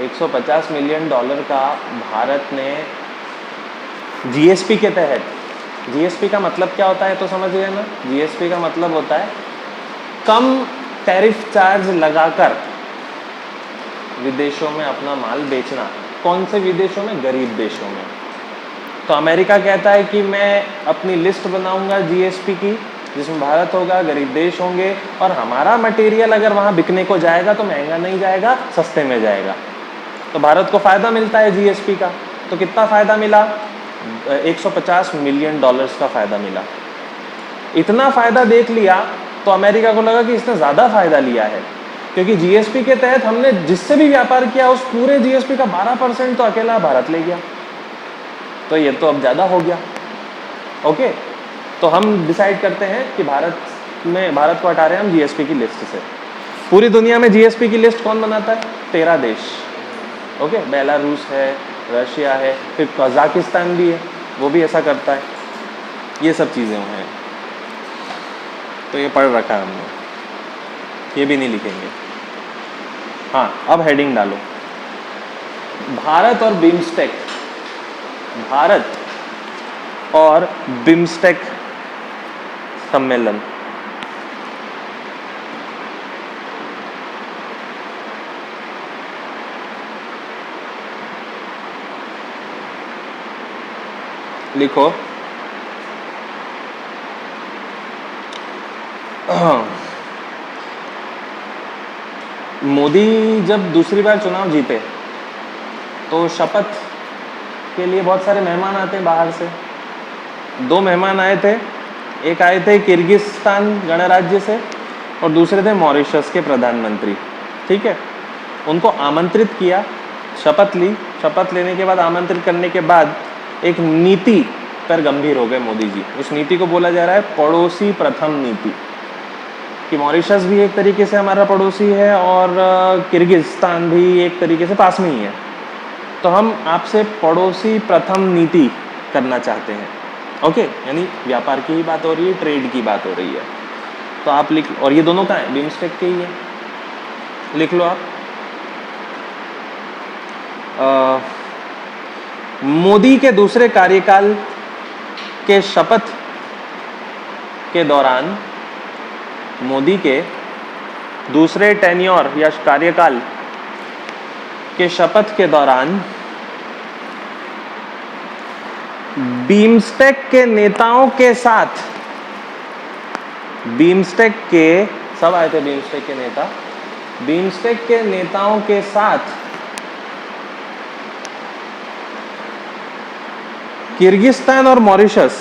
150 मिलियन डॉलर का भारत ने GSP के तहत। GSP का मतलब क्या होता है तो समझ गए ना? GSP का मतलब होता है कम टैरिफ चार्ज लगाकर विदेशों में अपना माल बेचना। कौन से विदेशों में? गरीब देशों में। तो अमेरिका कहता है कि मैं अपनी लिस्ट बनाऊंगा GSP की, जिसमें भारत होगा, गरीब देश होंगे, और हमारा मटेरियल अगर वहाँ बिकने को जाएगा तो महंगा नहीं जाएगा, सस्ते में जाएगा। तो भारत को फ़ायदा मिलता है GSP का। तो कितना फ़ायदा मिला? 150 मिलियन डॉलर्स का फ़ायदा मिला। इतना फ़ायदा देख लिया तो अमेरिका को लगा कि इसने ज़्यादा फ़ायदा लिया है, क्योंकि GSP के तहत हमने जिससे भी व्यापार किया उस पूरे GSP का 12% तो अकेला भारत ले गया, तो ये तो अब ज़्यादा हो गया। ओके। तो हम डिसाइड करते हैं कि भारत को हटा रहे हैं हम GSP की लिस्ट से। पूरी दुनिया में GSP की लिस्ट कौन बनाता है? 13 देश। ओके। बेलारूस है, रशिया है, फिर कजाकिस्तान भी है, वो भी ऐसा करता है। ये सब चीज़ें हैं, तो ये पढ़ रखा है हमने, ये भी नहीं लिखेंगे। हाँ, अब हेडिंग डालो, भारत और बिम्स्टेक, भारत और बिम्स्टेक सम्मेलन। लिखो मोदी जब दूसरी बार चुनाव जीते तो शपथ के लिए बहुत सारे मेहमान आते हैं बाहर से। 2 मेहमान आए थे, एक आए थे किर्गिस्तान गणराज्य से और दूसरे थे मॉरिशस के प्रधानमंत्री। ठीक है, उनको आमंत्रित किया, शपथ ली, शपथ लेने के बाद आमंत्रित करने के बाद एक नीति पर गंभीर हो गए मोदी जी। उस नीति को बोला जा रहा है पड़ोसी प्रथम नीति, कि मॉरिशस भी एक तरीके से हमारा पड़ोसी है और किर्गिस्तान भी एक तरीके से पास में ही है, तो हम आपसे पड़ोसी प्रथम नीति करना चाहते हैं। ओके, यानी व्यापार की ही बात हो रही है, ट्रेड की बात हो रही है। तो आप लिख, और ये दोनों कहाँ हैं? बिम्स्टेक के ही है, लिख लो आप। मोदी के दूसरे कार्यकाल के शपथ के दौरान, मोदी के दूसरे टेन्योर या कार्यकाल के शपथ के दौरान बिम्स्टेक के नेताओं के साथ, बिम्स्टेक के सब आए थे, बिम्स्टेक के नेता, बिम्स्टेक के नेताओं के साथ किर्गिस्तान और मॉरिशस,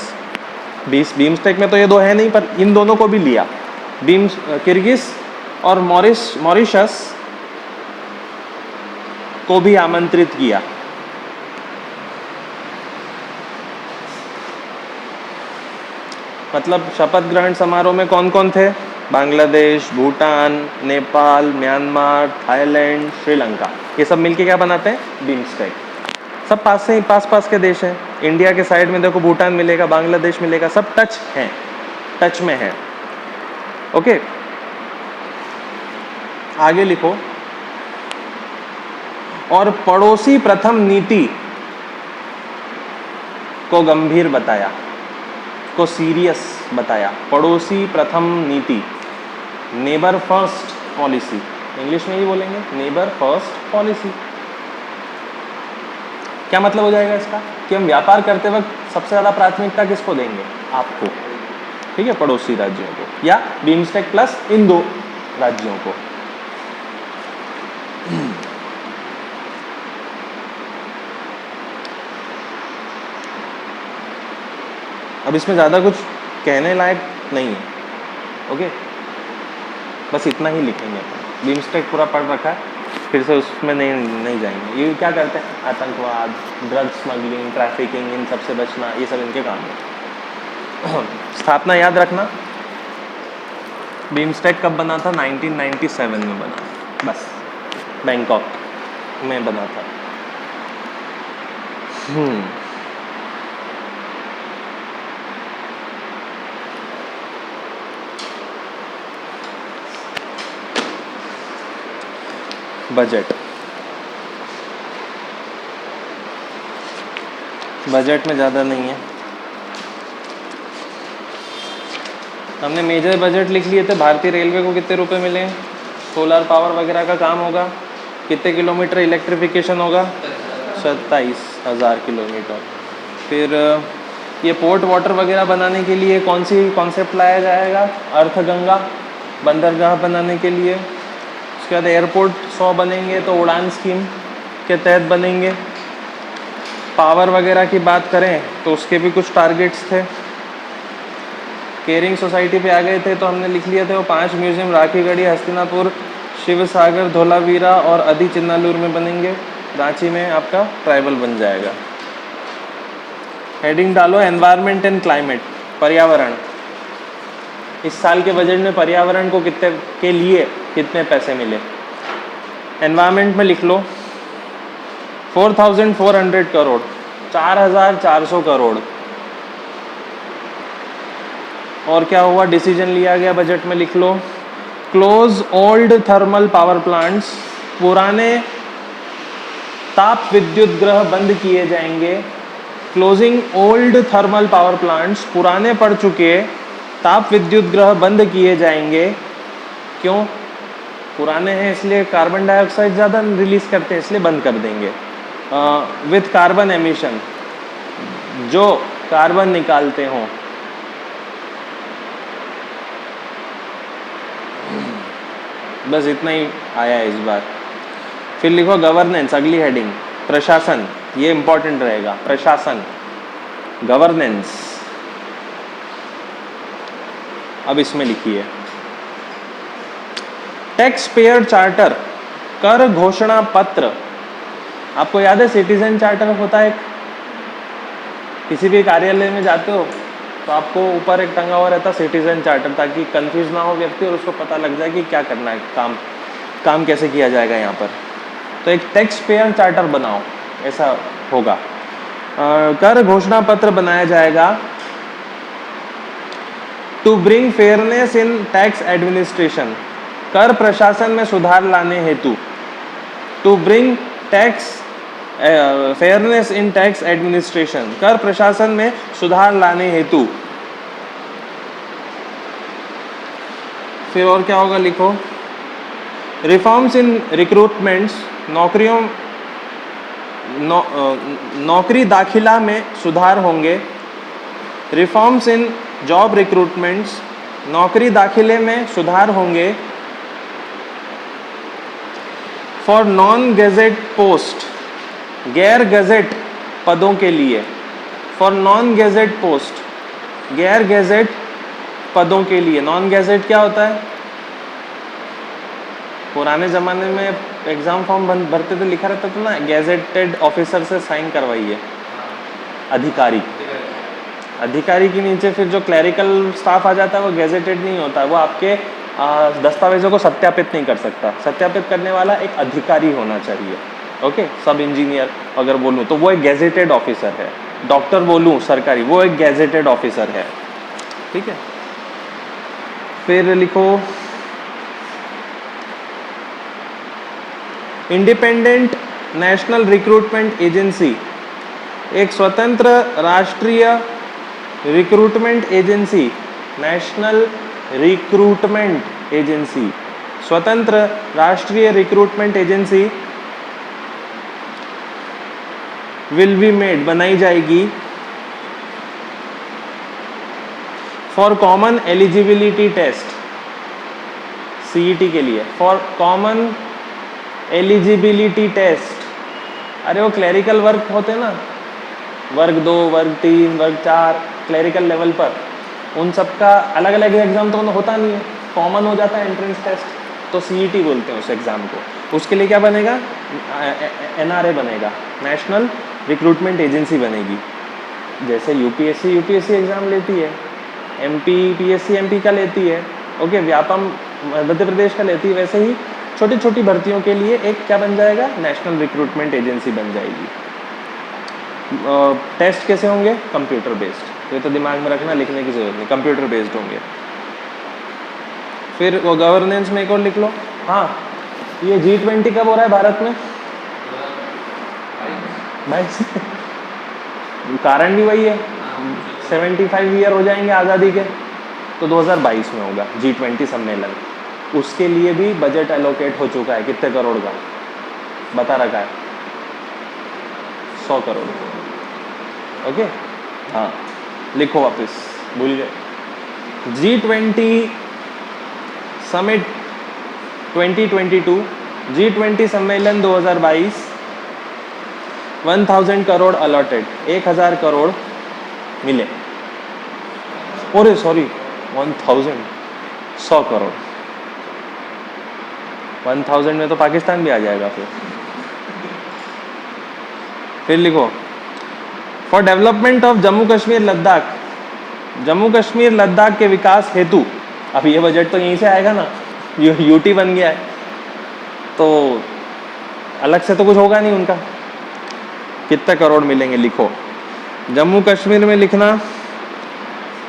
बिम्स्टेक में तो ये 2 है नहीं, पर इन दोनों को भी लिया, किर्गिस और मॉरिशस को भी आमंत्रित किया। मतलब शपथ ग्रहण समारोह में कौन कौन थे? बांग्लादेश, भूटान, नेपाल, म्यांमार, थाईलैंड, श्रीलंका, ये सब मिलके क्या बनाते हैं? बिम्स्टेक। सब पास से ही, पास के देश हैं। इंडिया के साइड में देखो भूटान मिलेगा, बांग्लादेश मिलेगा, सब टच हैं, टच में है। ओके, आगे लिखो, और पड़ोसी प्रथम नीति को गंभीर बताया, को सीरियस बताया। पड़ोसी प्रथम नीति, नेबर फर्स्ट पॉलिसी, इंग्लिश में ही बोलेंगे, नेबर फर्स्ट पॉलिसी। क्या मतलब हो जाएगा इसका? कि हम व्यापार करते वक्त सबसे ज़्यादा प्राथमिकता किसको देंगे? आपको। ठीक है, पड़ोसी राज्यों को, या बिम्स्टेक प्लस इन 2 राज्यों को। अब इसमें ज़्यादा कुछ कहने लायक नहीं है। ओके, बस इतना ही लिखेंगे अपन। बिम्स्टेक पूरा पढ़ रखा है, फिर से उसमें नहीं जाएंगे। ये क्या करते हैं? आतंकवाद, ड्रग स्मगलिंग, ट्रैफिकिंग, इन सब से बचना, ये सब इनके काम है। स्थापना याद रखना, बिम्स्टेक कब बना था? 1997 में बना, बस बैंकॉक में बना था। बजट, बजट में ज़्यादा नहीं है, हमने मेजर बजट लिख लिए थे। भारतीय रेलवे को कितने रुपए मिले? सोलर पावर वगैरह का काम होगा, कितने किलोमीटर इलेक्ट्रिफिकेशन होगा? 27,000 किलोमीटर। फिर ये पोर्ट वाटर वगैरह बनाने के लिए कौन सी कॉन्सेप्ट लाया जाएगा? अर्थगंगा, बंदरगाह बनाने के लिए। उसके बाद एयरपोर्ट 100 बनेंगे तो उड़ान स्कीम के तहत बनेंगे। पावर वगैरह की बात करें तो उसके भी कुछ टारगेट्स थे। केयरिंग सोसाइटी पे आ गए थे तो हमने लिख लिए थे वो 5 म्यूजियम राखीगढ़ी, हस्तिनापुर, शिव सागर, धोलावीरा और अदी चिन्नालूर में बनेंगे। रांची में आपका ट्राइबल बन जाएगा। हेडिंग डालो एनवायरनमेंट एंड क्लाइमेट, पर्यावरण। इस साल के बजट में पर्यावरण को कितने के लिए कितने पैसे मिले? एनवायरनमेंट में लिख लो 4,400 करोड़, 4,400 करोड़। और क्या हुआ, डिसीजन लिया गया बजट में, लिख लो, close old thermal power plants, पुराने ताप विद्युत ग्रह बंद किए जाएंगे। Closing old thermal power plants, पुराने पड़ चुके ताप विद्युत ग्रह बंद किए जाएंगे। क्यों? पुराने हैं इसलिए कार्बन डाइऑक्साइड ज़्यादा रिलीज करते हैं, इसलिए बंद कर देंगे। विथ कार्बन एमिशन, जो कार्बन निकालते हों। बस इतना ही आया है इस बार। फिर लिखो गवर्नेंस, अगली हेडिंग, प्रशासन, ये इंपॉर्टेंट रहेगा, प्रशासन, गवर्नेंस। अब इसमें लिखिए टैक्स पेयर चार्टर, कर घोषणा पत्र। आपको याद है सिटीजन चार्टर होता है, किसी भी कार्यालय में जाते हो तो आपको ऊपर एक टंगा हुआ रहता सिटीजन चार्टर, ताकि कंफ्यूज ना हो व्यक्ति और उसको पता लग जाए कि क्या करना है, काम कैसे किया जाएगा यहाँ पर। तो एक टैक्स पेयर चार्टर बनाओ, ऐसा होगा। कर घोषणा पत्र बनाया जाएगा to bring fairness in tax administration, कर प्रशासन में सुधार लाने हेतु। To bring tax fairness in tax administration, कर प्रशासन में सुधार लाने हेतु। फिर और क्या होगा, लिखो रिफॉर्म्स इन रिक्रूटमेंट्स, नौकरी दाखिला में सुधार होंगे। रिफॉर्म्स इन जॉब रिक्रूटमेंट्स, नौकरी दाखिले में सुधार होंगे। फॉर नॉन गैजेट पोस्ट, गैर गैजेट पदों के लिए। फॉर नॉन गैजेट पोस्ट, गैर गैजेट पदों के लिए। नॉन गैजेट क्या होता है? पुराने ज़माने में एग्ज़ाम फॉर्म भरते थे, लिखा रहता था ना, गैजेटेड ऑफिसर से साइन करवाइए, अधिकारी। अधिकारी के नीचे फिर जो क्लरिकल स्टाफ आ जाता है वो गैजेटेड नहीं होता, वो आपके दस्तावेजों को सत्यापित नहीं कर सकता। सत्यापित करने वाला एक अधिकारी होना चाहिए। ओके, सब इंजीनियर अगर बोलूँ तो वो एक गैजेटेड ऑफिसर है। डॉक्टर बोलूँ सरकारी, वो एक गैजेटेड ऑफिसर है। ठीक है, फिर लिखो इंडिपेंडेंट नेशनल रिक्रूटमेंट एजेंसी, एक स्वतंत्र राष्ट्रीय recruitment agency, national recruitment agency, स्वतंत्र राष्ट्रीय recruitment agency will be made, बनाई जाएगी। For common eligibility test, CET के लिए, फॉर कॉमन एलिजिबिलिटी टेस्ट। अरे वो क्लरिकल वर्क होते ना, वर्ग 2, वर्ग 3, वर्ग 4, क्लरिकल लेवल पर, उन सब का अलग अलग एग्जाम तो होता नहीं है, कॉमन हो जाता है एंट्रेंस टेस्ट, तो सीईटी बोलते हैं उस एग्ज़ाम को। उसके लिए क्या बनेगा? एनआरए बनेगा, नेशनल रिक्रूटमेंट एजेंसी बनेगी। जैसे यूपीएससी एग्ज़ाम लेती है, पीएससी एमपी का लेती है, ओके, व्यापम मध्य प्रदेश का लेती है, वैसे ही छोटी छोटी भर्तियों के लिए एक क्या बन जाएगा? नेशनल रिक्रूटमेंट एजेंसी बन जाएगी। टेस्ट कैसे होंगे? Computer based. ये तो दिमाग में रखना, लिखने की जरूरत नहीं, कंप्यूटर बेस्ड होंगे। फिर वो गवर्नेंस में एक और लिख लो। हाँ, ये G20 कब हो रहा है भारत में? 22। कारण भी वही है, 75 ईयर हो जाएंगे आज़ादी के, तो 2022 में होगा G20 सम्मेलन। उसके लिए भी बजट एलोकेट हो चुका है, कितने करोड़ का बता रखा है? 100 करोड़। ओके, हाँ, लिखो वापस, भूल गए। G20 समिट 2022, G20 सम्मेलन 2022, 1000 करोड़ अलॉटेड, 1000 करोड़ मिले। अरे सॉरी, 1000, 100 करोड़। 1000 में तो पाकिस्तान भी आ जाएगा फिर लिखो for development of Jammu Kashmir Ladakh, Jammu Kashmir Ladakh के विकास हेतु। अब ये बजट तो यहीं से आएगा ना, यूटी बन गया है तो अलग से तो कुछ होगा नहीं उनका। कितने करोड़ मिलेंगे लिखो। जम्मू कश्मीर में लिखना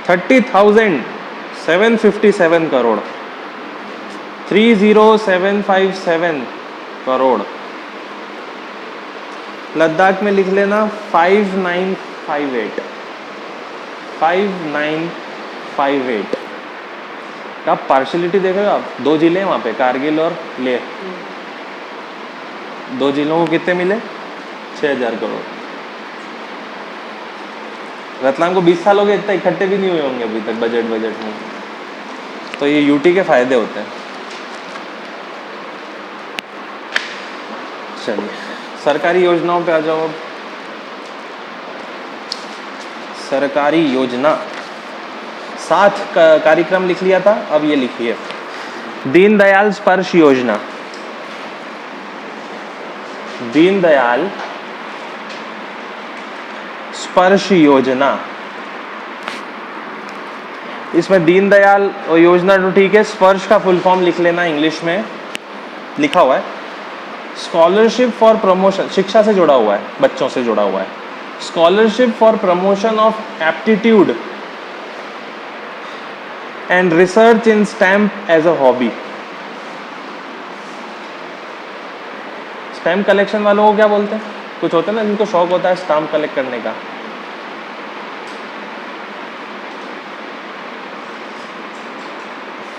30,757 करोड़, 30,757 करोड़। लद्दाख में लिख लेना 5958, 5958। आप पार्शलिटी देख रहे हो आप, 2 जिले हैं वहाँ पे, कारगिल और लेह। 2 जिलों को कितने मिले? 6,000 करोड़। रतलाम को 20 साल हो गए, इतना इकट्ठे भी नहीं हुए होंगे अभी तक बजट में। तो ये यूटी के फायदे होते हैं। चलिए सरकारी योजनाओं पे आ जाओ। सरकारी योजना 7 कार्यक्रम लिख लिया था, अब ये लिखिए दीनदयाल स्पर्श योजना। दीनदयाल स्पर्श योजना, इसमें दीनदयाल योजना तो ठीक है, स्पर्श का फुल फॉर्म लिख लेना, इंग्लिश में लिखा हुआ है स्कॉलरशिप फॉर प्रमोशन, शिक्षा से जुड़ा हुआ है, बच्चों से जुड़ा हुआ है। Scholarship for promotion of aptitude and research in stamp as a hobby. Stamp collection वालों को क्या बोलते हैं? कुछ होता है ना जिनको शौक होता है स्टैम्प कलेक्ट करने का।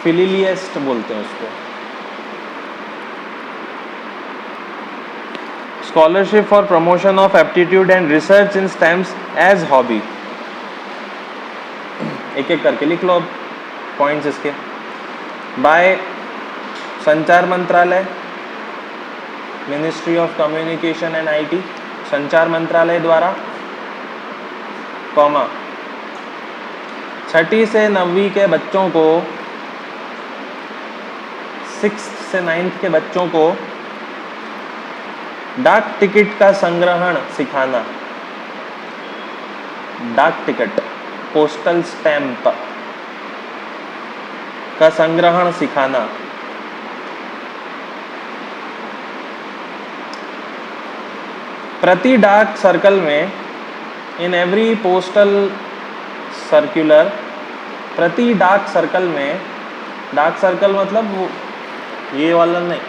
फिलिलिस्ट बोलते हैं उसको। Scholarship for promotion of aptitude and research in stamps as hobby. एक एक करके लिख लो अब पॉइंट्स इसके। बाय संचार मंत्रालय, ministry of communication and IT, संचार मंत्रालय द्वारा, कॉमा 6ठी से 9वीं के बच्चों को, 6th से 9th के बच्चों को डाक टिकट का संग्रहण सिखाना। डाक टिकट, पोस्टल स्टैंप का संग्रहण सिखाना। प्रति डाक सर्कल में, इन एवरी पोस्टल सर्कुलर, प्रति डाक सर्कल में, डाक सर्कल मतलब वो ये वाला नहीं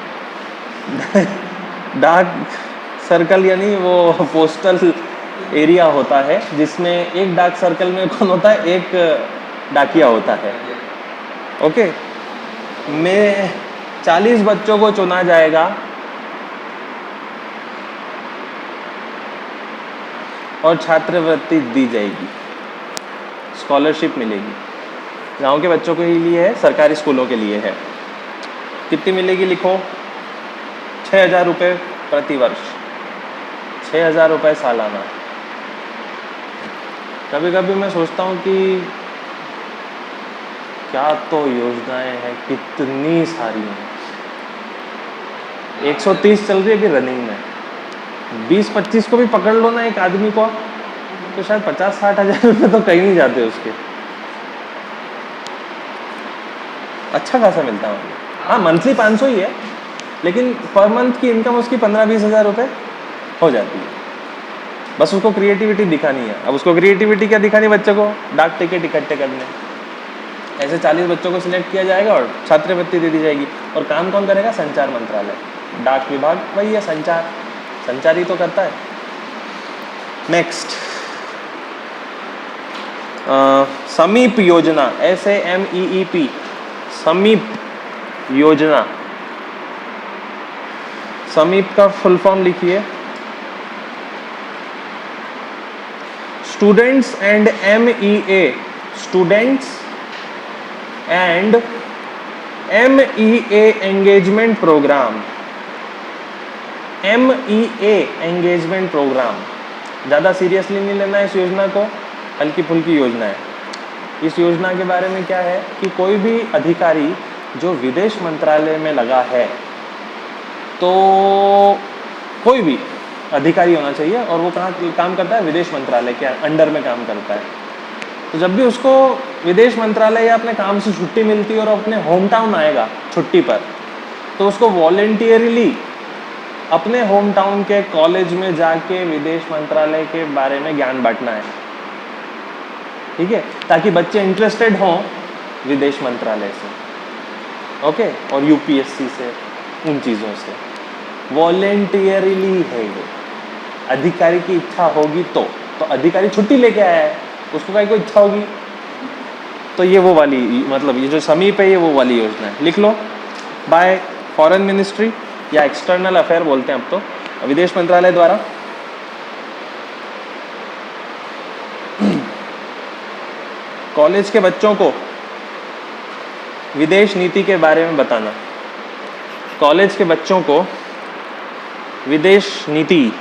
डाक सर्कल यानी वो पोस्टल एरिया होता है जिसमें एक डाक सर्कल में कौन होता है? एक डाकिया होता है। ओके, में 40 बच्चों को चुना जाएगा और छात्रवृत्ति दी जाएगी, स्कॉलरशिप मिलेगी। गांव के बच्चों के लिए है, सरकारी स्कूलों के लिए है। कितनी मिलेगी लिखो? 6,000 रुपये प्रति वर्ष, 6,000 रुपये सालाना। कभी कभी मैं सोचता हूँ कि क्या तो योजनाएं हैं, कितनी सारी हैं। 130 चल रही है अभी रनिंग में, 20-25 को भी पकड़ लो ना एक आदमी को, तो शायद 50-60 हज़ार रुपये तो कहीं नहीं जाते उसके। अच्छा खासा मिलता है। हाँ, मंथली 500 ही है, लेकिन पर मंथ की इनकम उसकी 15-20 हज़ार रुपये हो जाती है। बस उसको क्रिएटिविटी दिखानी है। अब उसको क्रिएटिविटी क्या दिखानी? बच्चों को डाक टिकट इकट्ठे करने। ऐसे 40 बच्चों को सिलेक्ट किया जाएगा और छात्रवृत्ति दे दी जाएगी। और काम कौन करेगा? संचार मंत्रालय, डाक विभाग वही है, संचार ही तो करता है। नेक्स्ट, समीप योजना, SAMEEP, समीप योजना। समीप का फुल फॉर्म लिखिए students and MEA, students and MEA engagement programme. MEA engagement programme, ज़्यादा सीरियसली नहीं लेना इस योजना को, हल्की फुल्की योजना है। इस योजना के बारे में क्या है कि कोई भी अधिकारी जो विदेश मंत्रालय में लगा है, तो कोई भी अधिकारी होना चाहिए और वो कहाँ काम करता है? विदेश मंत्रालय के अंडर में काम करता है। तो जब भी उसको विदेश मंत्रालय या अपने काम से छुट्टी मिलती है और अपने होम टाउन आएगा छुट्टी पर, तो उसको वॉलेंटियरली अपने होम टाउन के कॉलेज में जाके विदेश मंत्रालय के बारे में ज्ञान बांटना है, ठीक है, ताकि बच्चे इंटरेस्टेड हों विदेश मंत्रालय से, ओके, और यूपीएससी से, उन चीज़ों से। वॉलेंटियरली है ये, अधिकारी की इच्छा होगी तो अधिकारी छुट्टी लेके आया है, उसको कहीं कोई इच्छा होगी तो ये वो वाली, मतलब ये जो समीप है ये वो वाली योजना है। लिख लो, बाय फॉरेन मिनिस्ट्री या एक्सटर्नल अफेयर बोलते हैं अब तो, विदेश मंत्रालय द्वारा कॉलेज के बच्चों को विदेश नीति के बारे में बताना, कॉलेज के बच्चों को विदेश नीति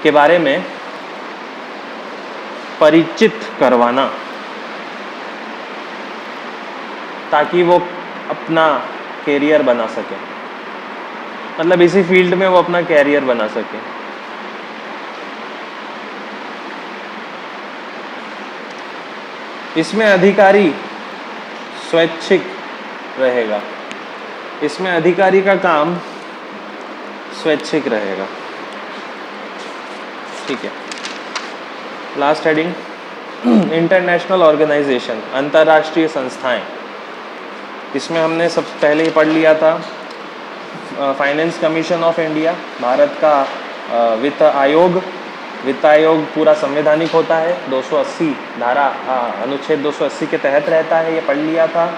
के बारे में परिचित करवाना, ताकि वो अपना कैरियर बना सके, मतलब इसी फील्ड में वो अपना कैरियर बना सके। इसमें अधिकारी स्वैच्छिक रहेगा, इसमें अधिकारी का काम स्वैच्छिक रहेगा, ठीक है। लास्ट हेडिंग, इंटरनेशनल ऑर्गेनाइजेशन, अंतर्राष्ट्रीय संस्थाएं। इसमें हमने सब पहले ही पढ़ लिया था, finance commission of India, Bharat का वित्त आयोग। वित्त आयोग पूरा संवैधानिक होता है, 280 धारा अनुच्छेद 280 के तहत रहता है, ये पढ़ लिया था।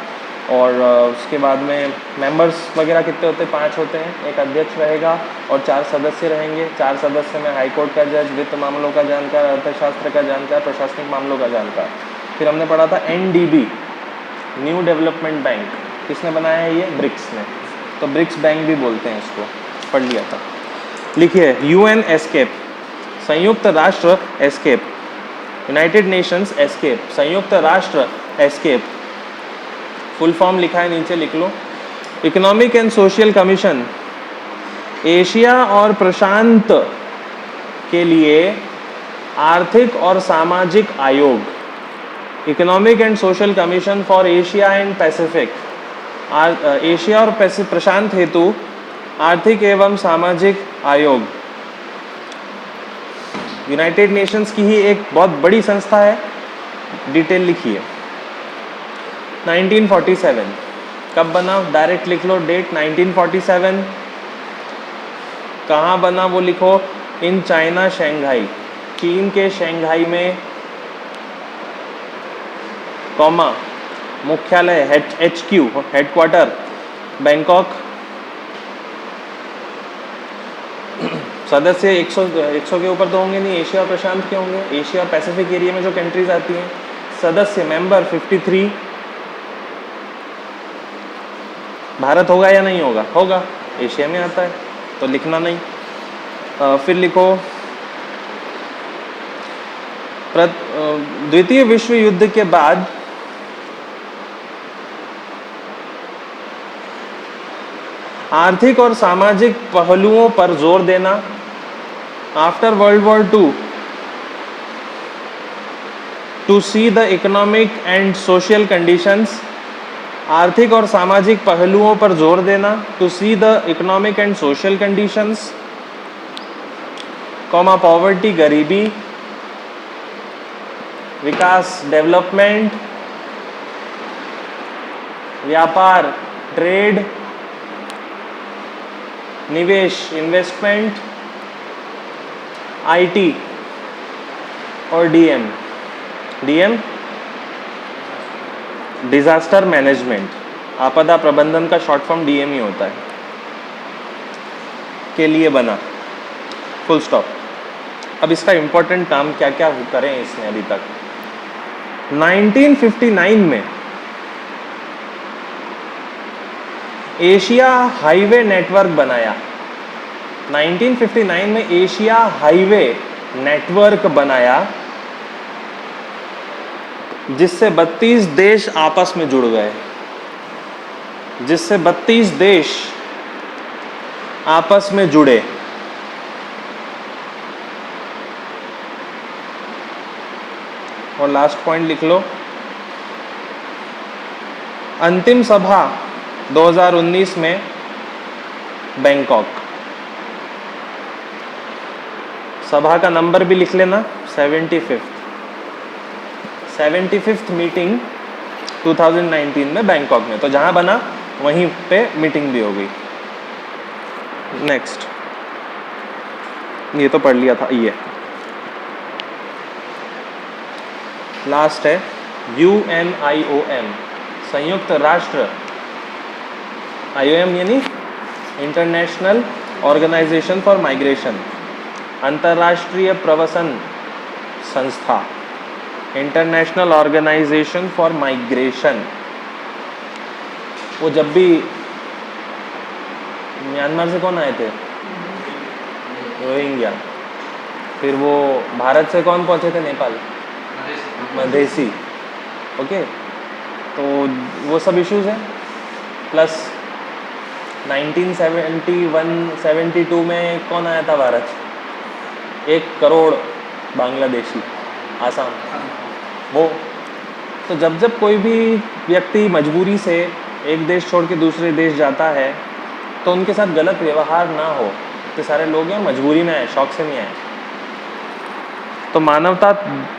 और उसके बाद में मेंबर्स वगैरह कितने होते हैं? 5 होते हैं, एक अध्यक्ष रहेगा और 4 सदस्य रहेंगे। 4 सदस्य में हाई कोर्ट का जज, वित्त मामलों का जानकार, अर्थशास्त्र का जानकार, प्रशासनिक मामलों का जानकार। फिर हमने पढ़ा था एनडीबी, न्यू डेवलपमेंट बैंक, किसने बनाया है? ये ब्रिक्स ने, तो ब्रिक्स बैंक भी बोलते हैं इसको, पढ़ लिया था। लिखिए, यूएन एस्केप, संयुक्त राष्ट्र एस्केप, यूनाइटेड नेशंस एस्केप, संयुक्त राष्ट्र एस्केप, फुल फॉर्म लिखा है नीचे, लिख लो। Economic and social commission, Asia और प्रशांत के लिए आर्थिक और सामाजिक आयोग। Economic and social commission for Asia and Pacific, Asia और प्रशांत हेतु आर्थिक एवं सामाजिक आयोग। यूनाइटेड नेशंस की ही एक बहुत बड़ी संस्था है, डिटेल लिखिए। 1947 कब बना? डायरेक्ट लिख लो डेट, 1947। कहाँ बना वो लिखो, इन चाइना शंघाई, चीन के शंघाई में, कॉमा, मुख्यालय HQ हेडक्वार्टर बैंकॉक। सदस्य 100 के ऊपर तो होंगे नहीं, एशिया और प्रशांत के होंगे, एशिया और पैसिफिक एरिया में जो कंट्रीज आती हैं। सदस्य मेंबर 53। भारत होगा या नहीं होगा? होगा, एशिया में आता है तो लिखना नहीं। फिर लिखो, द्वितीय विश्व युद्ध के बाद आर्थिक और सामाजिक पहलुओं पर जोर देना। After world war II, to see the economic and social conditions, आर्थिक और सामाजिक पहलुओं पर जोर देना, to see the economic and social conditions, comma, poverty गरीबी, विकास डेवलपमेंट, व्यापार ट्रेड, निवेश इन्वेस्टमेंट, आईटी और डीएम डिजास्टर मैनेजमेंट, आपदा प्रबंधन का शॉर्ट फॉर्म डीएम ही होता है, के लिए बना, फुल स्टॉप। अब इसका इंपॉर्टेंट काम क्या क्या करें इसने अभी तक। 1959 में एशिया हाईवे नेटवर्क बनाया। 1959 में एशिया हाईवे नेटवर्क बनाया, जिससे 32 देश आपस में जुड़ गए, जिससे 32 देश आपस में जुड़े। और लास्ट पॉइंट लिख लो, अंतिम सभा 2019 में बैंकॉक, सभा का नंबर भी लिख लेना, 75th मीटिंग 2019 में बैंकॉक में। तो जहाँ बना वहीं पे मीटिंग भी हो गई। नेक्स्ट, ये तो पढ़ लिया था। ये लास्ट है UNIOM, संयुक्त राष्ट्र, IOM यानी इंटरनेशनल ऑर्गेनाइजेशन फॉर माइग्रेशन, अंतर्राष्ट्रीय प्रवासन संस्था, इंटरनेशनल ऑर्गेनाइजेशन फॉर माइग्रेशन। वो जब भी म्यांमार से कौन आए थे? रोहिंग्या। फिर वो भारत से कौन पहुंचे थे? नेपाल, मधेसी। ओके, तो वो सब इश्यूज हैं। प्लस 1971-72 में कौन आया था भारत? 1 करोड़ बांग्लादेशी, आसाम। वो तो जब कोई भी व्यक्ति मजबूरी से एक देश छोड़ के दूसरे देश जाता है तो उनके साथ गलत व्यवहार ना हो। इतने सारे लोग हैं मजबूरी में आए, शौक से नहीं आए। तो मानवता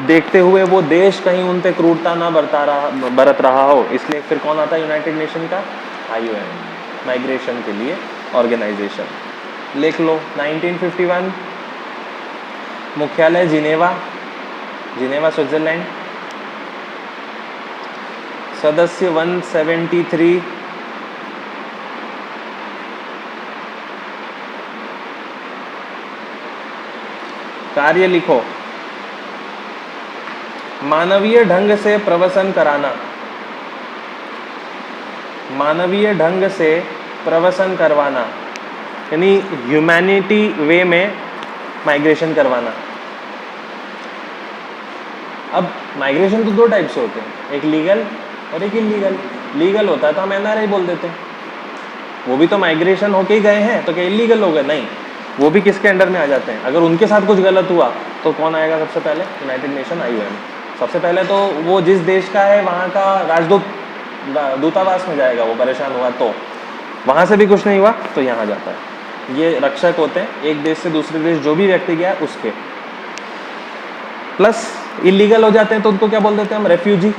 देखते हुए वो देश कहीं उन पे क्रूरता ना बरत रहा हो, इसलिए फिर कौन आता है यूनाइटेड नेशन का? IOM, माइग्रेशन के लिए ऑर्गेनाइजेशन। लिख लो 1951, मुख्यालय जिनेवा, स्विट्जरलैंड। सदस्य 173, कार्य लिखो, मानवीय ढंग से प्रवसन कराना, मानवीय ढंग से प्रवसन करवाना, यानी ह्यूमैनिटी वे में माइग्रेशन करवाना। अब माइग्रेशन तो 2 टाइप से होते हैं, एक लीगल और एक इलीगल। लीगल होता है तो हम NRI बोल देते हैं, वो भी तो माइग्रेशन होके ही गए हैं, तो क्या इलीगल हो गए? नहीं, वो भी किसके अंडर में आ जाते हैं? अगर उनके साथ कुछ गलत हुआ तो कौन आएगा सबसे पहले? United nation, IOM। सबसे पहले तो वो जिस देश का है वहाँ का राजदूत दूतावास में जाएगा, वो परेशान हुआ तो। वहाँ से भी कुछ नहीं हुआ तो यहाँ जाता है। ये रक्षक होते हैं एक देश से दूसरे देश, जो भी व्यक्ति गया उसके। प्लस इलीगल हो जाते हैं तो उनको क्या बोल देते हैं हम? रेफ्यूजी।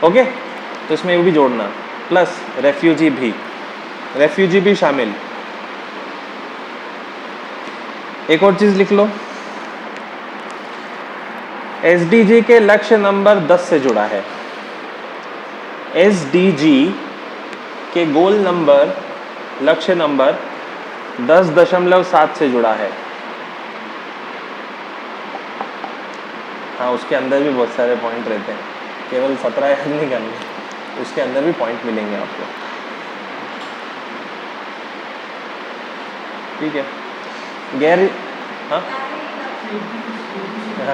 ओके, तो इसमें ये भी जोड़ना, प्लस रेफ्यूजी भी शामिल। एक और चीज लिख लो, SDG के लक्ष्य नंबर 10 से जुड़ा है। SDG के गोल नंबर, लक्ष्य नंबर 10.7 से जुड़ा है। हाँ, उसके अंदर भी बहुत सारे पॉइंट रहते हैं, केवल 17 याद नहीं करने, उसके अंदर भी पॉइंट मिलेंगे आपको। ठीक है, गैर, हाँ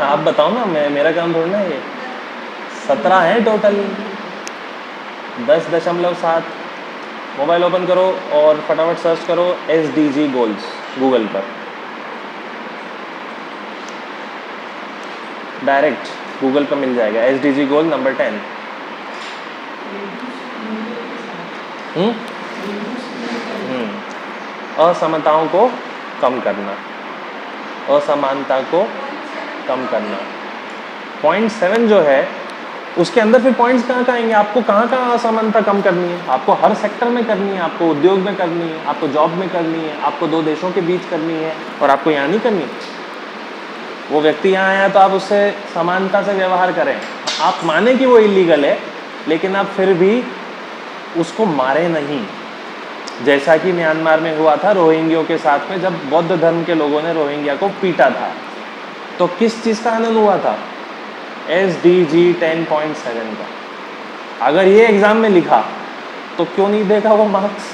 आप बताओ ना, मेरा काम थोड़ा है ये। 17 है टोटल, 10.7। मोबाइल ओपन करो और फटाफट सर्च करो SDG गोल्स गूगल पर, डायरेक्ट गूगल पर मिल जाएगा। SDG goal number 10। असमानताओं को कम करना, असमानता को कम करना। पॉइंट 7 जो है उसके अंदर फिर पॉइंट्स कहाँ आएंगे? आपको कहाँ असमानता कम करनी है? आपको हर सेक्टर में करनी है, आपको उद्योग में करनी है, आपको जॉब में करनी है, आपको 2 देशों के बीच करनी है, और आपको यहाँ नहीं करनी। वो व्यक्ति यहाँ आया तो आप उससे समानता से व्यवहार करें। आप माने कि वो इलीगल है, लेकिन आप फिर भी उसको मारे नहीं, जैसा कि म्यांमार में हुआ था रोहिंग्यों के साथ में, जब बौद्ध धर्म के लोगों ने रोहिंग्या को पीटा था। तो किस चीज़ का आनंद हुआ था? SDG 10.7 का। अगर ये एग्जाम में लिखा तो क्यों नहीं देखा वो मार्क्स?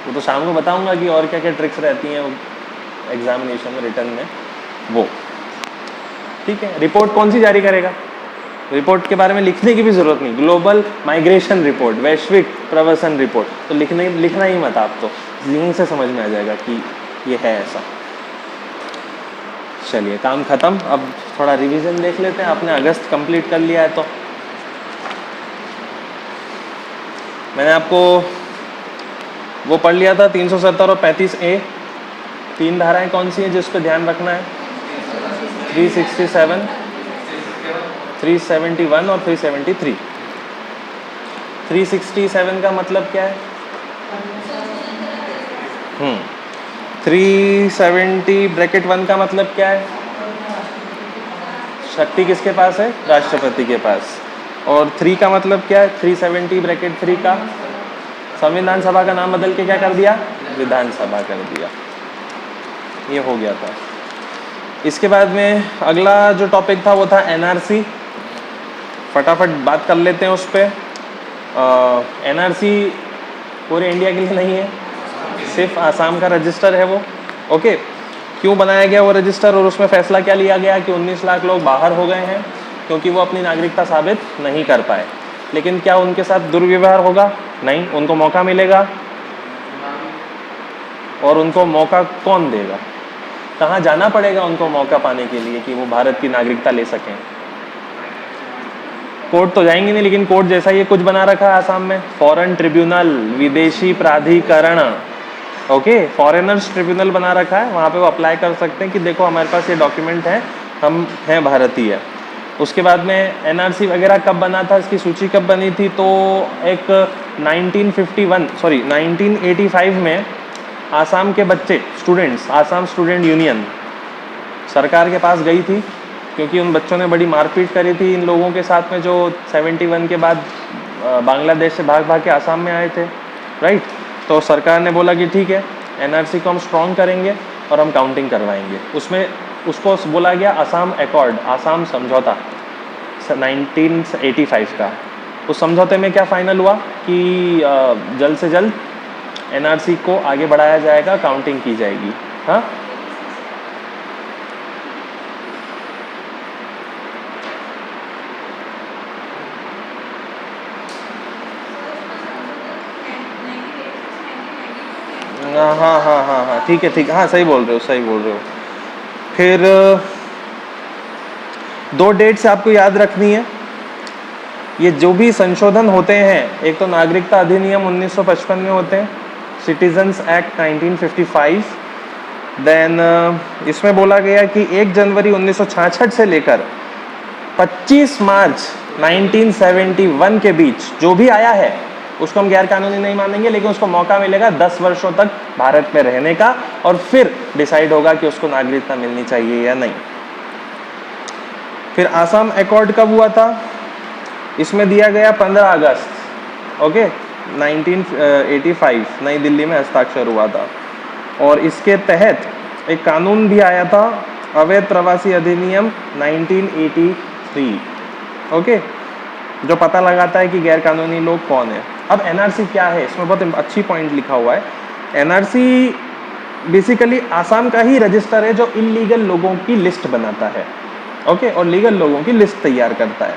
वो तो शाम को बताऊंगा कि और क्या क्या ट्रिक्स रहती हैं एग्जामिनेशन में, रिटर्न में वो। ठीक है, रिपोर्ट कौन सी जारी करेगा? रिपोर्ट के बारे में लिखने की भी जरूरत नहीं, ग्लोबल माइग्रेशन रिपोर्ट, वैश्विक प्रवासन रिपोर्ट। तो लिखना ही मत, आप तो यहीं से समझ में आ जाएगा कि ये है ऐसा। चलिए, काम खत्म। अब थोड़ा रिवीजन देख लेते हैं। आपने अगस्त कंप्लीट कर लिया है तो मैंने आपको वो पढ़ लिया था 370 और 35A, तीन धाराएं कौन सी हैं जिस पे ध्यान रखना है? 367, 371 और 373। 367 का मतलब क्या है? 370 ब्रैकेट 1 का मतलब क्या है? शक्ति किसके पास है? राष्ट्रपति के पास। और 3 का मतलब क्या है? 370 ब्रैकेट 3 का संविधान सभा का नाम बदल के क्या कर दिया? विधानसभा कर दिया। ये हो गया था। इसके बाद में अगला जो टॉपिक था वो था एनआरसी। फटाफट बात कर लेते हैं उस पर। एनआरसी पूरे इंडिया के लिए नहीं है, सिर्फ आसाम का रजिस्टर है वो। ओके, क्यों बनाया गया वो रजिस्टर और उसमें फैसला क्या लिया गया कि 19 लाख लोग बाहर हो गए हैं क्योंकि वो अपनी नागरिकता साबित नहीं कर पाए। लेकिन क्या उनके साथ दुर्व्यवहार होगा? नहीं, उनको मौका मिलेगा। और उनको मौका कौन देगा? कहाँ जाना पड़ेगा उनको मौका पाने के लिए कि वो भारत की नागरिकता ले सकें? कोर्ट तो जाएंगे नहीं, लेकिन कोर्ट जैसा ये कुछ बना रखा है आसाम में, फॉरेन ट्रिब्यूनल, विदेशी प्राधिकरण। ओके, फॉरेनर्स ट्रिब्यूनल बना रखा है, वहाँ पे वो अप्लाई कर सकते हैं कि देखो हमारे पास ये डॉक्यूमेंट है, हम हैं भारतीय। उसके बाद में एनआरसी वगैरह कब बना था, इसकी सूची कब बनी थी? तो एक 1985 में आसाम के बच्चे, स्टूडेंट्स, आसाम स्टूडेंट यूनियन सरकार के पास गई थी क्योंकि उन बच्चों ने बड़ी मारपीट करी थी इन लोगों के साथ में जो 71 के बाद बांग्लादेश से भाग भाग के आसाम में आए थे, राइट। तो सरकार ने बोला कि ठीक है, एनआरसी को हम स्ट्रॉन्ग करेंगे और हम काउंटिंग करवाएंगे। उसमें उसको बोला गया आसाम एकॉर्ड, आसाम समझौता 1985 का। उस समझौते में क्या फाइनल हुआ कि जल्द से जल्द एनआरसी को आगे बढ़ाया जाएगा, काउंटिंग की जाएगी। हाँ, हाँ, ठीक है, हाँ, सही बोल रहे हो। फिर 2 डेट्स आपको याद रखनी है। ये जो भी संशोधन होते हैं, एक तो नागरिकता अधिनियम 1955 में होते हैं, सिटीजन्स एक्ट 1955। देन इसमें बोला गया कि 1 जनवरी 1966 से लेकर 25 मार्च 1971 के बीच जो भी आया है उसको हम गैर कानूनी नहीं मानेंगे, लेकिन उसको मौका मिलेगा 10 वर्षों तक भारत में रहने का और फिर डिसाइड होगा कि उसको नागरिकता मिलनी चाहिए या नहीं। फिर आसाम एकॉर्ड कब हुआ था? इसमें दिया गया 15 अगस्त, ओके, 1985 नई दिल्ली में हस्ताक्षर हुआ था। और इसके तहत एक कानून भी आया था, अवैध प्रवासी अधिनियम 1983, ओके, जो पता लगाता है कि गैर कानूनी लोग कौन है। अब एनआरसी क्या है, इसमें बहुत अच्छी पॉइंट लिखा हुआ है। एनआरसी बेसिकली आसाम का ही रजिस्टर है जो इलीगल लोगों की लिस्ट बनाता है, ओके, और लीगल लोगों की लिस्ट तैयार करता है।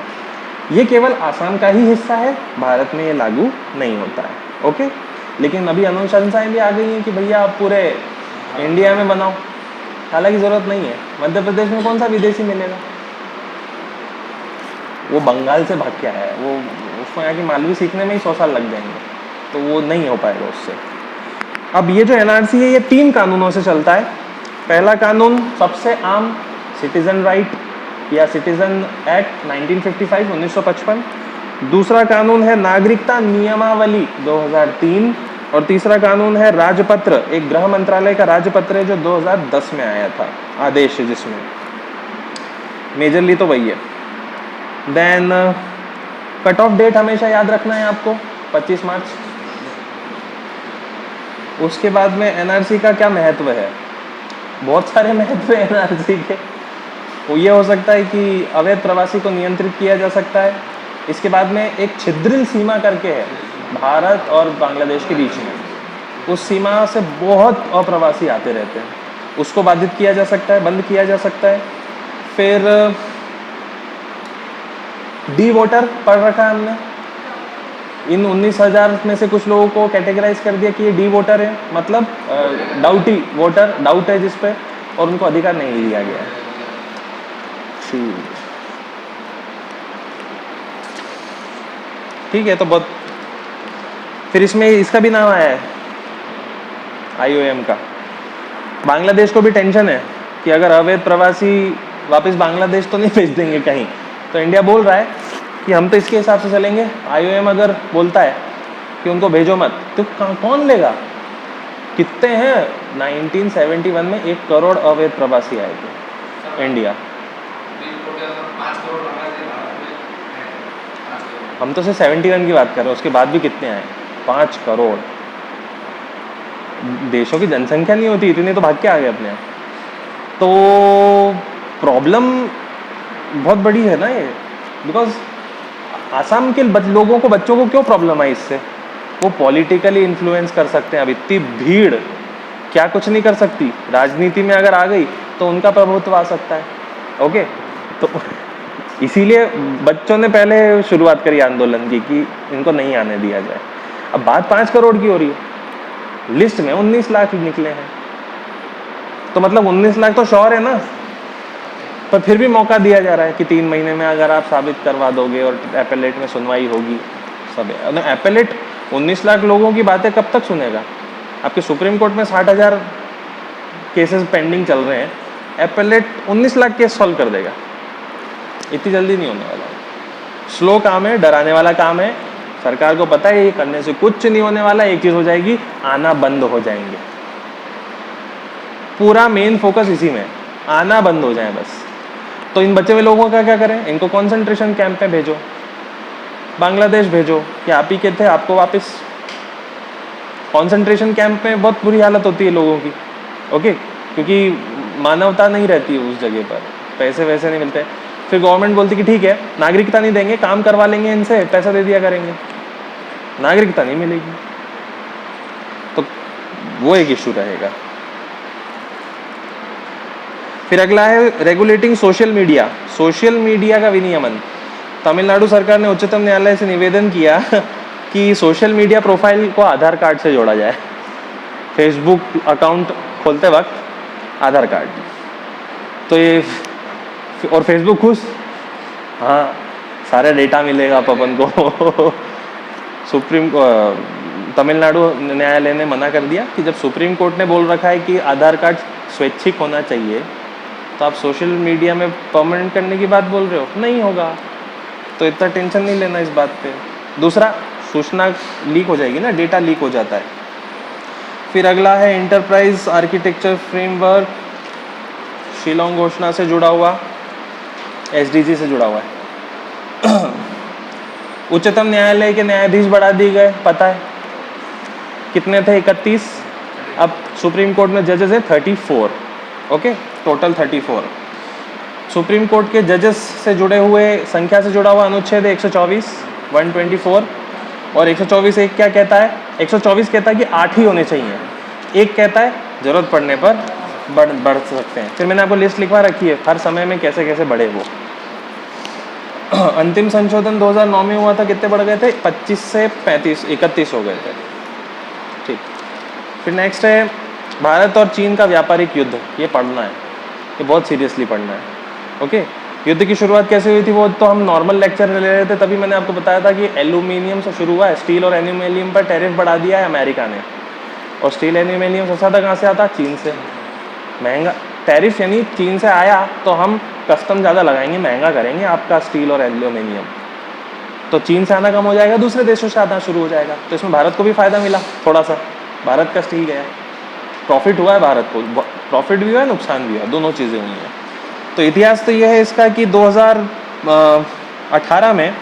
ये केवल आसाम का ही हिस्सा है, भारत में ये लागू नहीं होता है, ओके। लेकिन अभी अनुशंसाएं भी आ गई हैं कि भैया आप पूरे इंडिया में बनाओ। हालांकि ज़रूरत नहीं है, मध्य प्रदेश में कौन सा विदेशी मिलेगा? वो बंगाल से भाग के आया है, वो उसको यहाँ की मालवी सीखने में ही 100 साल लग जाएंगे, तो वो नहीं हो पाएगा उससे। अब ये जो एनआरसी है ये 3 कानूनों से चलता है। पहला कानून सबसे आम सिटीजन राइट या सिटीजन एक्ट 1955। दूसरा कानून है नागरिकता नियमावली 2003 और तीसरा कानून है राजपत्र, एक गृह मंत्रालय का राजपत्र है जो 2010 में आया था, आदेश है जिसमें मेजरली तो वही है। देन कट ऑफ डेट हमेशा याद रखना है आपको, 25 मार्च। उसके बाद में एनआरसी का क्या महत्व है? बहुत सारे महत्व है एनआरसी के। वो ये हो सकता है कि अवैध प्रवासी को नियंत्रित किया जा सकता है। इसके बाद में एक छिद्रिल सीमा करके है भारत और बांग्लादेश के बीच में, उस सीमा से बहुत अप्रवासी आते रहते हैं, उसको बाधित किया जा सकता है, बंद किया जा सकता है। फिर डी वोटर पढ़ रखा है हमने, इन 19,000 में से कुछ लोगों को कैटेगराइज कर दिया कि ये डी वोटर है, मतलब डाउटी वोटर, डाउट है जिस पे, और उनको अधिकार नहीं दिया गया है। ठीक है, तो बहुत, फिर इसमें इसका भी नाम आया है IOM का, बांग्लादेश को भी टेंशन है कि अगर अवैध प्रवासी वापस बांग्लादेश तो नहीं भेज देंगे कहीं, तो इंडिया बोल रहा है कि हम तो इसके हिसाब से चलेंगे। IOM अगर बोलता है कि उनको भेजो मत, तो कौन लेगा? कितने हैं? 1971 में 1 करोड़ अवैध प्रवासी आए थे इंडिया। हम तो सिर्फ 71 की बात कर रहे हैं, उसके बाद भी कितने आए? 5 करोड़। देशों की जनसंख्या नहीं होती इतने, तो भाग के आ गए अपने। तो प्रॉब्लम बहुत बड़ी है ना ये, बिकॉज आसाम के लोगों को, बच्चों को क्यों प्रॉब्लम आई इससे? वो पॉलिटिकली इन्फ्लुएंस कर सकते हैं। अब इतनी भीड़ क्या कुछ नहीं कर सकती, राजनीति में अगर आ गई तो उनका प्रभुत्व आ सकता है। ओके, तो इसीलिए बच्चों ने पहले शुरुआत करी आंदोलन की कि इनको नहीं आने दिया जाए। अब बात 5 करोड़ की हो रही है, लिस्ट में 19 लाख निकले हैं, तो मतलब 19 लाख तो श्योर है ना, पर फिर भी मौका दिया जा रहा है कि 3 महीने में अगर आप साबित करवा दोगे और एपेलेट में सुनवाई होगी सब है। एपेलेट 19 लाख लोगों की बातें कब तक सुनेगा? आपके सुप्रीम कोर्ट में 60,000 केसेस पेंडिंग चल रहे हैं, एपेलेट 19 लाख केस सॉल्व कर देगा? इतनी जल्दी नहीं होने वाला। स्लो काम है, डराने वाला काम है। सरकार को पता है ये करने से कुछ नहीं होने वाला। एक चीज हो जाएगी, आना बंद हो जाएंगे। पूरा मेन फोकस इसी में, आना बंद हो जाए बस। तो इन बचे हुए लोगों का क्या करें? इनको कंसंट्रेशन कैंप में भेजो, बांग्लादेश भेजो, कि आप ही के थे, आपको वापस। कंसंट्रेशन कैंप में बहुत बुरी हालत होती है लोगों की, ओके, क्योंकि मानवता नहीं रहती उस जगह पर, पैसे वैसे नहीं मिलते। फिर गवर्नमेंट बोलती कि ठीक है, नागरिकता नहीं देंगे, काम करवा लेंगे इनसे, पैसा दे दिया करेंगे, नागरिकता नहीं मिलेगी। तो वो एक इशू रहेगा। फिर अगला है regulating social media. Social media का विनियमन। तमिलनाडु सरकार ने उच्चतम न्यायालय से निवेदन किया कि सोशल मीडिया प्रोफाइल को आधार कार्ड से जोड़ा जाए। फेसबुक अकाउंट खोलते वक्त आधार कार्ड, तो ये, और फेसबुक खुश, हाँ सारे डेटा मिलेगा अपन को। तमिलनाडु न्यायालय ने मना कर दिया कि जब सुप्रीम कोर्ट ने बोल रखा है कि आधार कार्ड स्वैच्छिक होना चाहिए, तो आप सोशल मीडिया में परमानेंट करने की बात बोल रहे हो, नहीं होगा। तो इतना टेंशन नहीं लेना इस बात पे। दूसरा, सूचना लीक हो जाएगी ना, डेटा लीक हो जाता है। फिर अगला है एंटरप्राइज आर्किटेक्चर फ्रेमवर्क, शिलोंग घोषणा से जुड़ा हुआ, SDG से जुड़ा हुआ है। उच्चतम न्यायालय के न्यायाधीश बढ़ा दिए गए, पता है कितने थे? 31। अब सुप्रीम कोर्ट में जजेस है 34, ओके, टोटल 34। सुप्रीम कोर्ट के जजेस से जुड़े हुए, संख्या से जुड़ा हुआ अनुच्छेद 124, 124, और 124 एक क्या कहता है? 124 कहता है कि 8 ही होने चाहिए, एक कहता है जरूरत पड़ने पर बढ़ सकते हैं। फिर मैंने आपको लिस्ट लिखवा रखी है हर समय में कैसे कैसे बढ़े वो। अंतिम संशोधन 2009 में हुआ था, कितने बढ़ गए थे? 25 से 35, 31 हो गए थे। ठीक, फिर नेक्स्ट है भारत और चीन का व्यापारिक युद्ध। ये पढ़ना है, ये बहुत सीरियसली पढ़ना है, ओके। युद्ध की शुरुआत कैसे हुई थी वो तो हम नॉर्मल लेक्चर ले रहे थे, तभी मैंने आपको बताया था कि एल्यूमिनियम से शुरू हुआ है। स्टील और एल्यूमिनियम पर टैरिफ बढ़ा दिया है अमेरिका ने, और स्टील एल्यूमिनियम सस्ता था कहाँ से आता? चीन से। महंगा टैरिफ यानी चीन से आया तो हम कस्टम ज़्यादा लगाएंगे, महंगा करेंगे आपका स्टील और एल्यूमिनियम, तो चीन से आना कम हो जाएगा, दूसरे देशों से आना शुरू हो जाएगा। तो इसमें भारत को भी फ़ायदा मिला थोड़ा सा, भारत का स्टील गया, प्रॉफिट हुआ है भारत को, प्रॉफिट भी हुआ है, नुकसान भी हुआ, दोनों चीज़ें हुई हैं। तो इतिहास तो यह है इसका कि 2018 में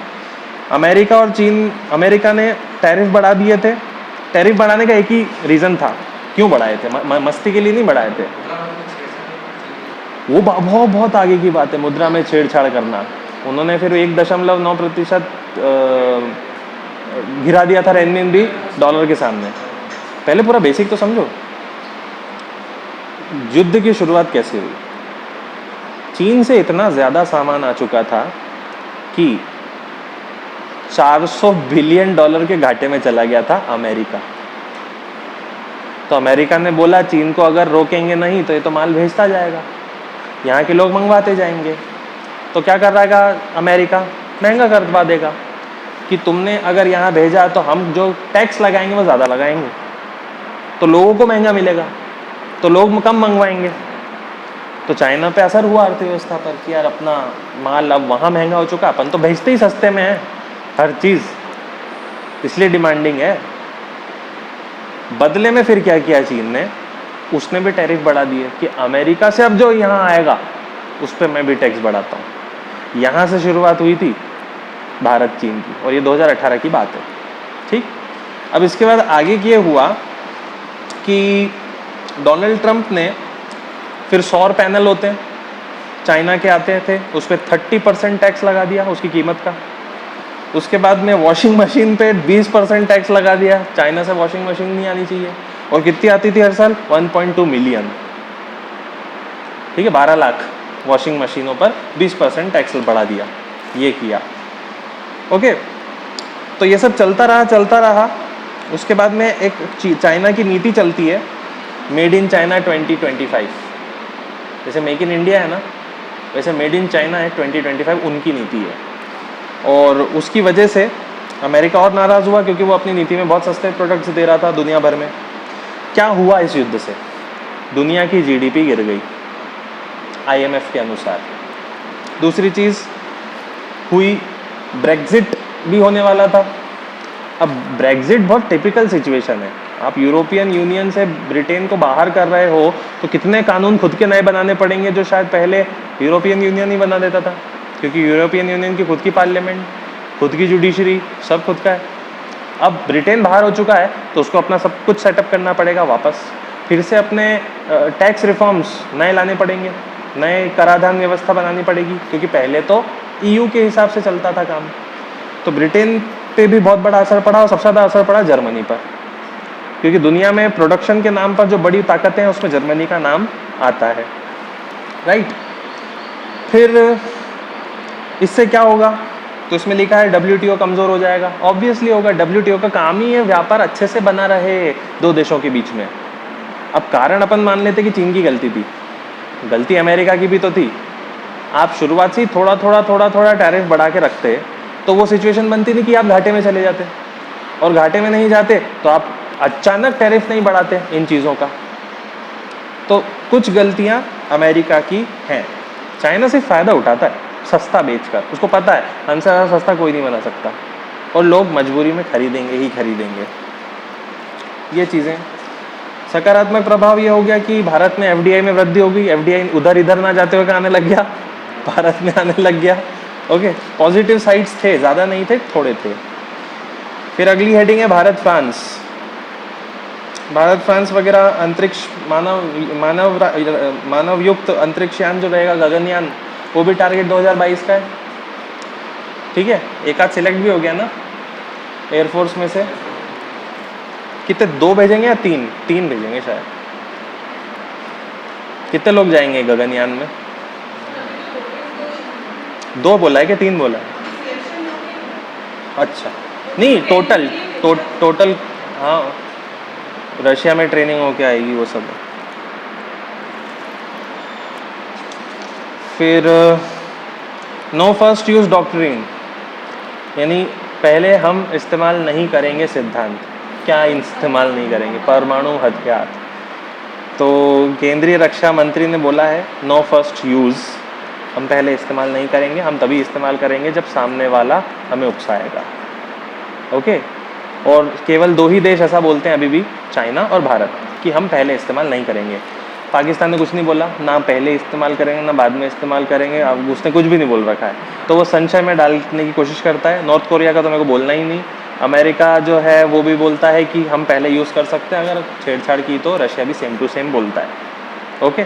अमेरिका और चीन, अमेरिका ने टैरिफ बढ़ा दिए थे। टैरिफ बढ़ाने का एक ही रीज़न था, क्यों बढ़ाए थे? मस्ती के लिए नहीं बढ़ाए थे, वो बहुत आगे की बात है, मुद्रा में छेड़छाड़ करना। उन्होंने फिर 1.9% गिरा दिया था रेनमिनबी डॉलर के सामने। पहले पूरा बेसिक तो समझो, युद्ध की शुरुआत कैसे हुई? चीन से इतना ज़्यादा सामान आ चुका था कि $400 बिलियन के घाटे में चला गया था अमेरिका। तो अमेरिका ने बोला चीन को अगर रोकेंगे नहीं तो ये तो माल भेजता जाएगा, यहाँ के लोग मंगवाते जाएंगे। तो क्या कर रहा है अमेरिका? महंगा करवा देगा कि तुमने अगर यहाँ भेजा तो हम जो टैक्स लगाएंगे वो ज़्यादा लगाएंगे, तो लोगों को महंगा मिलेगा। तो लोग कम मंगवाएंगे, तो चाइना पे असर हुआ अर्थव्यवस्था पर कि यार अपना माल अब वहाँ महंगा हो चुका, अपन तो भेजते ही सस्ते में है हर चीज़, इसलिए डिमांडिंग है। बदले में फिर क्या किया चीन ने, उसने भी टैरिफ बढ़ा दिए कि अमेरिका से अब जो यहाँ आएगा उस पर मैं भी टैक्स बढ़ाता हूँ। यहाँ से शुरुआत हुई थी भारत चीन की, और ये 2018 की बात है, ठीक। अब इसके बाद आगे ये हुआ कि डोनाल्ड ट्रंप ने फिर सौर पैनल होते हैं चाइना के आते थे, उस पर 30% टैक्स लगा दिया उसकी कीमत का। उसके बाद में वॉशिंग मशीन पे 20% टैक्स लगा दिया, चाइना से वॉशिंग मशीन नहीं आनी चाहिए, और कितनी आती थी हर साल, 1.2 मिलियन, ठीक है, 12 लाख वॉशिंग मशीनों पर 20% टैक्स बढ़ा दिया, ये किया, ओके। तो ये सब चलता रहा। उसके बाद में एक चाइना की नीति चलती है, मेड इन चाइना 2025, जैसे मेक इन इंडिया है ना, वैसे मेड इन चाइना है 2025 उनकी नीति है। और उसकी वजह से अमेरिका और नाराज़ हुआ, क्योंकि वो अपनी नीति में बहुत सस्ते प्रोडक्ट्स दे रहा था दुनिया भर में। क्या हुआ इस युद्ध से, दुनिया की जीडीपी गिर गई आईएमएफ के अनुसार। दूसरी चीज़ हुई, ब्रेग्जिट भी होने वाला था। अब ब्रेग्जिट बहुत टिपिकल सिचुएशन है, आप यूरोपियन यूनियन से ब्रिटेन को बाहर कर रहे हो तो कितने कानून खुद के नए बनाने पड़ेंगे, जो शायद पहले यूरोपियन यूनियन ही बना देता था, क्योंकि यूरोपियन यूनियन की खुद की पार्लियामेंट, खुद की जुडिशरी, सब खुद का है। अब ब्रिटेन बाहर हो चुका है तो उसको अपना सब कुछ सेटअप करना पड़ेगा वापस, फिर से अपने टैक्स रिफॉर्म्स नए लाने पड़ेंगे, नए कराधान व्यवस्था बनानी पड़ेगी, क्योंकि पहले तो ईयू के हिसाब से चलता था काम। तो ब्रिटेन पे भी बहुत बड़ा असर पड़ा, और सबसे ज़्यादा असर पड़ा जर्मनी पर, क्योंकि दुनिया में प्रोडक्शन के नाम पर जो बड़ी ताकतें हैं उसमें जर्मनी का नाम आता है, राइट। फिर इससे क्या होगा, तो इसमें लिखा है WTO कमज़ोर हो जाएगा। ऑब्वियसली होगा, WTO का काम ही है व्यापार अच्छे से बना रहे दो देशों के बीच में। अब कारण अपन मान लेते कि चीन की गलती थी, गलती अमेरिका की भी तो थी। आप शुरुआत से ही थोड़ा थोड़ा टैरिफ बढ़ा के रखते तो वो सिचुएशन बनती नहीं कि आप घाटे में चले जाते, और घाटे में नहीं जाते तो आप अचानक टैरिफ नहीं बढ़ाते इन चीज़ों का। तो कुछ गलतियां अमेरिका की हैं। चाइना से फ़ायदा उठाता है सस्ता बेचकर, उसको पता है हमसे ज़्यादा सस्ता कोई नहीं बना सकता, और लोग मजबूरी में खरीदेंगे ही खरीदेंगे। ये चीज़ें सकारात्मक प्रभाव ये हो गया कि भारत में FDI में वृद्धि हो गई, FDI उधर इधर ना जाते हुए आने लग गया, भारत में आने लग गया, ओके। पॉजिटिव साइड्स थे, ज़्यादा नहीं थे, थोड़े थे। फिर अगली हेडिंग है भारत फ्रांस वगैरह अंतरिक्ष मानव युक्त अंतरिक्षयान जो रहेगा, गगनयान, वो भी टारगेट 2022 का है, ठीक है। एक आध सिलेक्ट भी हो गया ना एयरफोर्स में से। कितने, 2 भेजेंगे या 3 भेजेंगे शायद। कितने लोग जाएंगे गगनयान में? 2 बोला है कि 3 बोला है? अच्छा, नहीं टोटल हाँ, रशिया में ट्रेनिंग होके आएगी वो सब। फिर नो फर्स्ट यूज डॉक्ट्रिन, यानी पहले हम इस्तेमाल नहीं करेंगे सिद्धांत। क्या इस्तेमाल नहीं करेंगे? परमाणु हथियार। तो केंद्रीय रक्षा मंत्री ने बोला है नो फर्स्ट यूज़, हम पहले इस्तेमाल नहीं करेंगे, हम तभी इस्तेमाल करेंगे जब सामने वाला हमें उकसाएगा, ओके। और केवल 2 ही देश ऐसा बोलते हैं अभी भी, चाइना और भारत, कि हम पहले इस्तेमाल नहीं करेंगे। पाकिस्तान ने कुछ नहीं बोला, ना पहले इस्तेमाल करेंगे ना बाद में इस्तेमाल करेंगे, अब उसने कुछ भी नहीं बोल रखा है, तो वो संशय में डालने की कोशिश करता है। नॉर्थ कोरिया का तो मेरे को बोलना ही नहीं। अमेरिका जो है वो भी बोलता है कि हम पहले यूज़ कर सकते हैं, अगर छेड़छाड़ की तो रशिया भी सेम टू सेम बोलता है, ओके।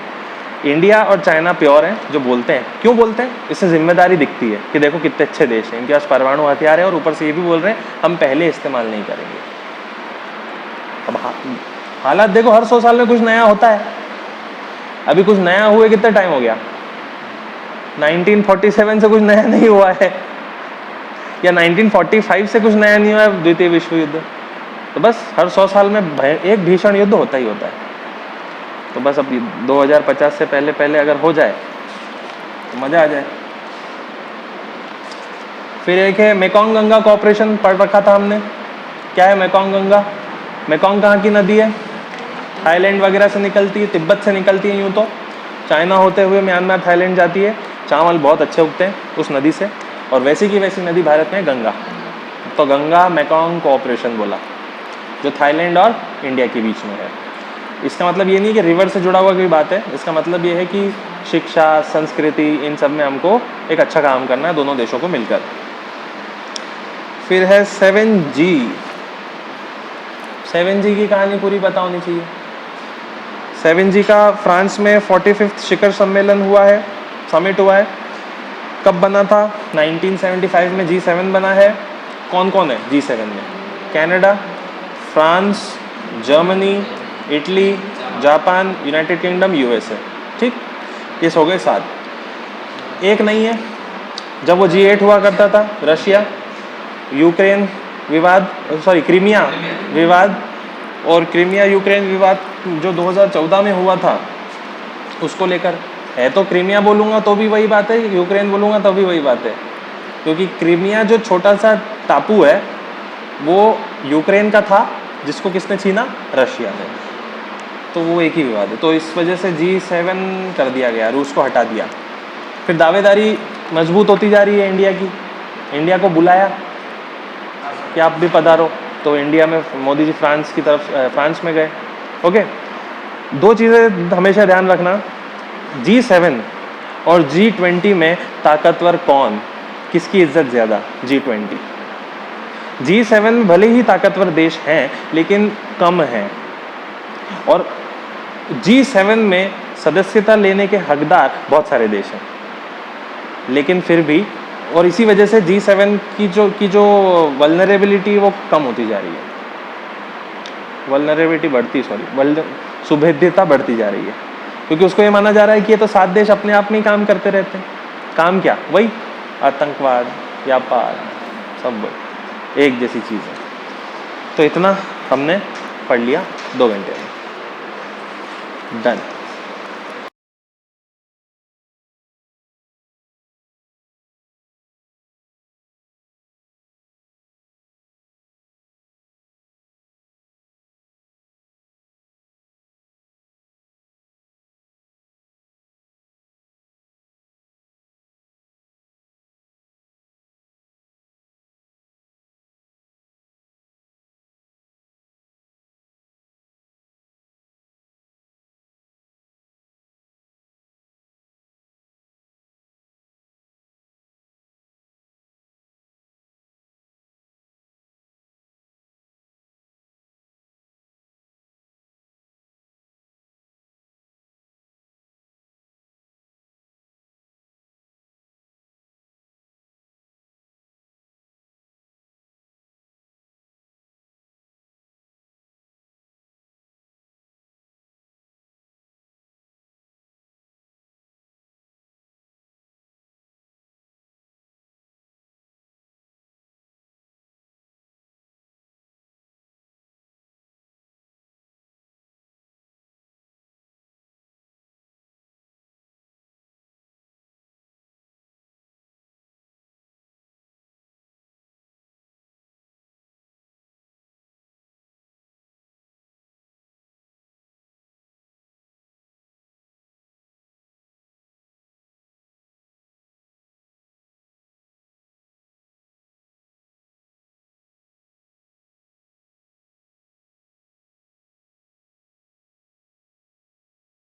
इंडिया और चाइना प्योर हैं जो बोलते हैं। क्यों बोलते हैं? इससे जिम्मेदारी दिखती है कि देखो कितने अच्छे देश हैं, इनके पास परमाणु हथियार है, और ऊपर से ये भी बोल रहे हैं हम पहले इस्तेमाल नहीं करेंगे। अब हालात देखो, हर 100 साल में कुछ नया होता है। अभी कुछ नया हुए कितना टाइम हो गया? 1947 से कुछ नया नहीं हुआ है, या 1945 से कुछ नया नहीं हुआ है, द्वितीय विश्व युद्ध। तो बस हर 100 साल में एक भीषण युद्ध होता ही होता है। तो बस अब 2050 से पहले अगर हो जाए तो मज़ा आ जाए। फिर एक है मेकोंग गंगा कॉर्पोरेशन, पढ़ रखा था हमने। क्या है मेकोंग गंगा? मेकोंग कहाँ की नदी है? थाईलैंड वगैरह से निकलती है, तिब्बत से निकलती है यूँ तो, चाइना होते हुए म्यांमार थाईलैंड जाती है। चावल बहुत अच्छे उगते हैं उस नदी से, और वैसी की वैसी नदी भारत में गंगा, तो गंगा मेकोंग कोऑपरेशन बोला, जो थाईलैंड और इंडिया के बीच में है। इसका मतलब ये नहीं कि रिवर से जुड़ा हुआ कोई बात है, इसका मतलब ये है कि शिक्षा, संस्कृति, इन सब में हमको एक अच्छा काम करना है दोनों देशों को मिलकर। फिर है 7G। 7G की कहानी पूरी पता होनी चाहिए। 7G का फ्रांस में 45वां शिखर सम्मेलन हुआ है, समिट हुआ है। कब बना था? 1975 में G7 बना है। कौन कौन है G7 में? Canada, France, Germany, Italy, Japan, United kingdom, USA. ठीक, ये हो गए 7। एक नहीं है, जब वो G8 हुआ करता था, रशिया, यूक्रेन विवाद, सॉरी क्रीमिया विवाद, और क्रीमिया यूक्रेन विवाद जो 2014 में हुआ था उसको लेकर है। तो क्रीमिया बोलूँगा तो भी वही बात है, यूक्रेन बोलूँगा तो भी वही बात है, क्योंकि क्रीमिया जो छोटा सा टापू है वो यूक्रेन का था, जिसको किसने छीना? रशिया ने। तो वो एक ही विवाद है। तो इस वजह से G7 कर दिया गया, रूस को हटा दिया। फिर दावेदारी मजबूत होती जा रही है इंडिया की। इंडिया को बुलाया कि आप भी पधारो, तो इंडिया में मोदी जी फ्रांस की तरफ, फ्रांस में गए। ओके, दो चीज़ें हमेशा ध्यान रखना, G7 और G20 में ताकतवर कौन, किसकी इज्जत ज़्यादा? G20। G7 भले ही ताकतवर देश हैं लेकिन कम हैं, और G7 में सदस्यता लेने के हकदार बहुत सारे देश हैं, लेकिन फिर भी, और इसी वजह से G7 की जो वल्नरेबिलिटी वो कम होती जा रही है, वल्नरेबिलिटी बढ़ती, सुभेद्यता बढ़ती जा रही है, क्योंकि उसको ये माना जा रहा है कि ये तो 7 देश अपने आप में ही काम करते रहते हैं। काम क्या? वही आतंकवाद, व्यापार, सब एक जैसी चीज़ है। तो इतना हमने पढ़ लिया 2 घंटे में। डन।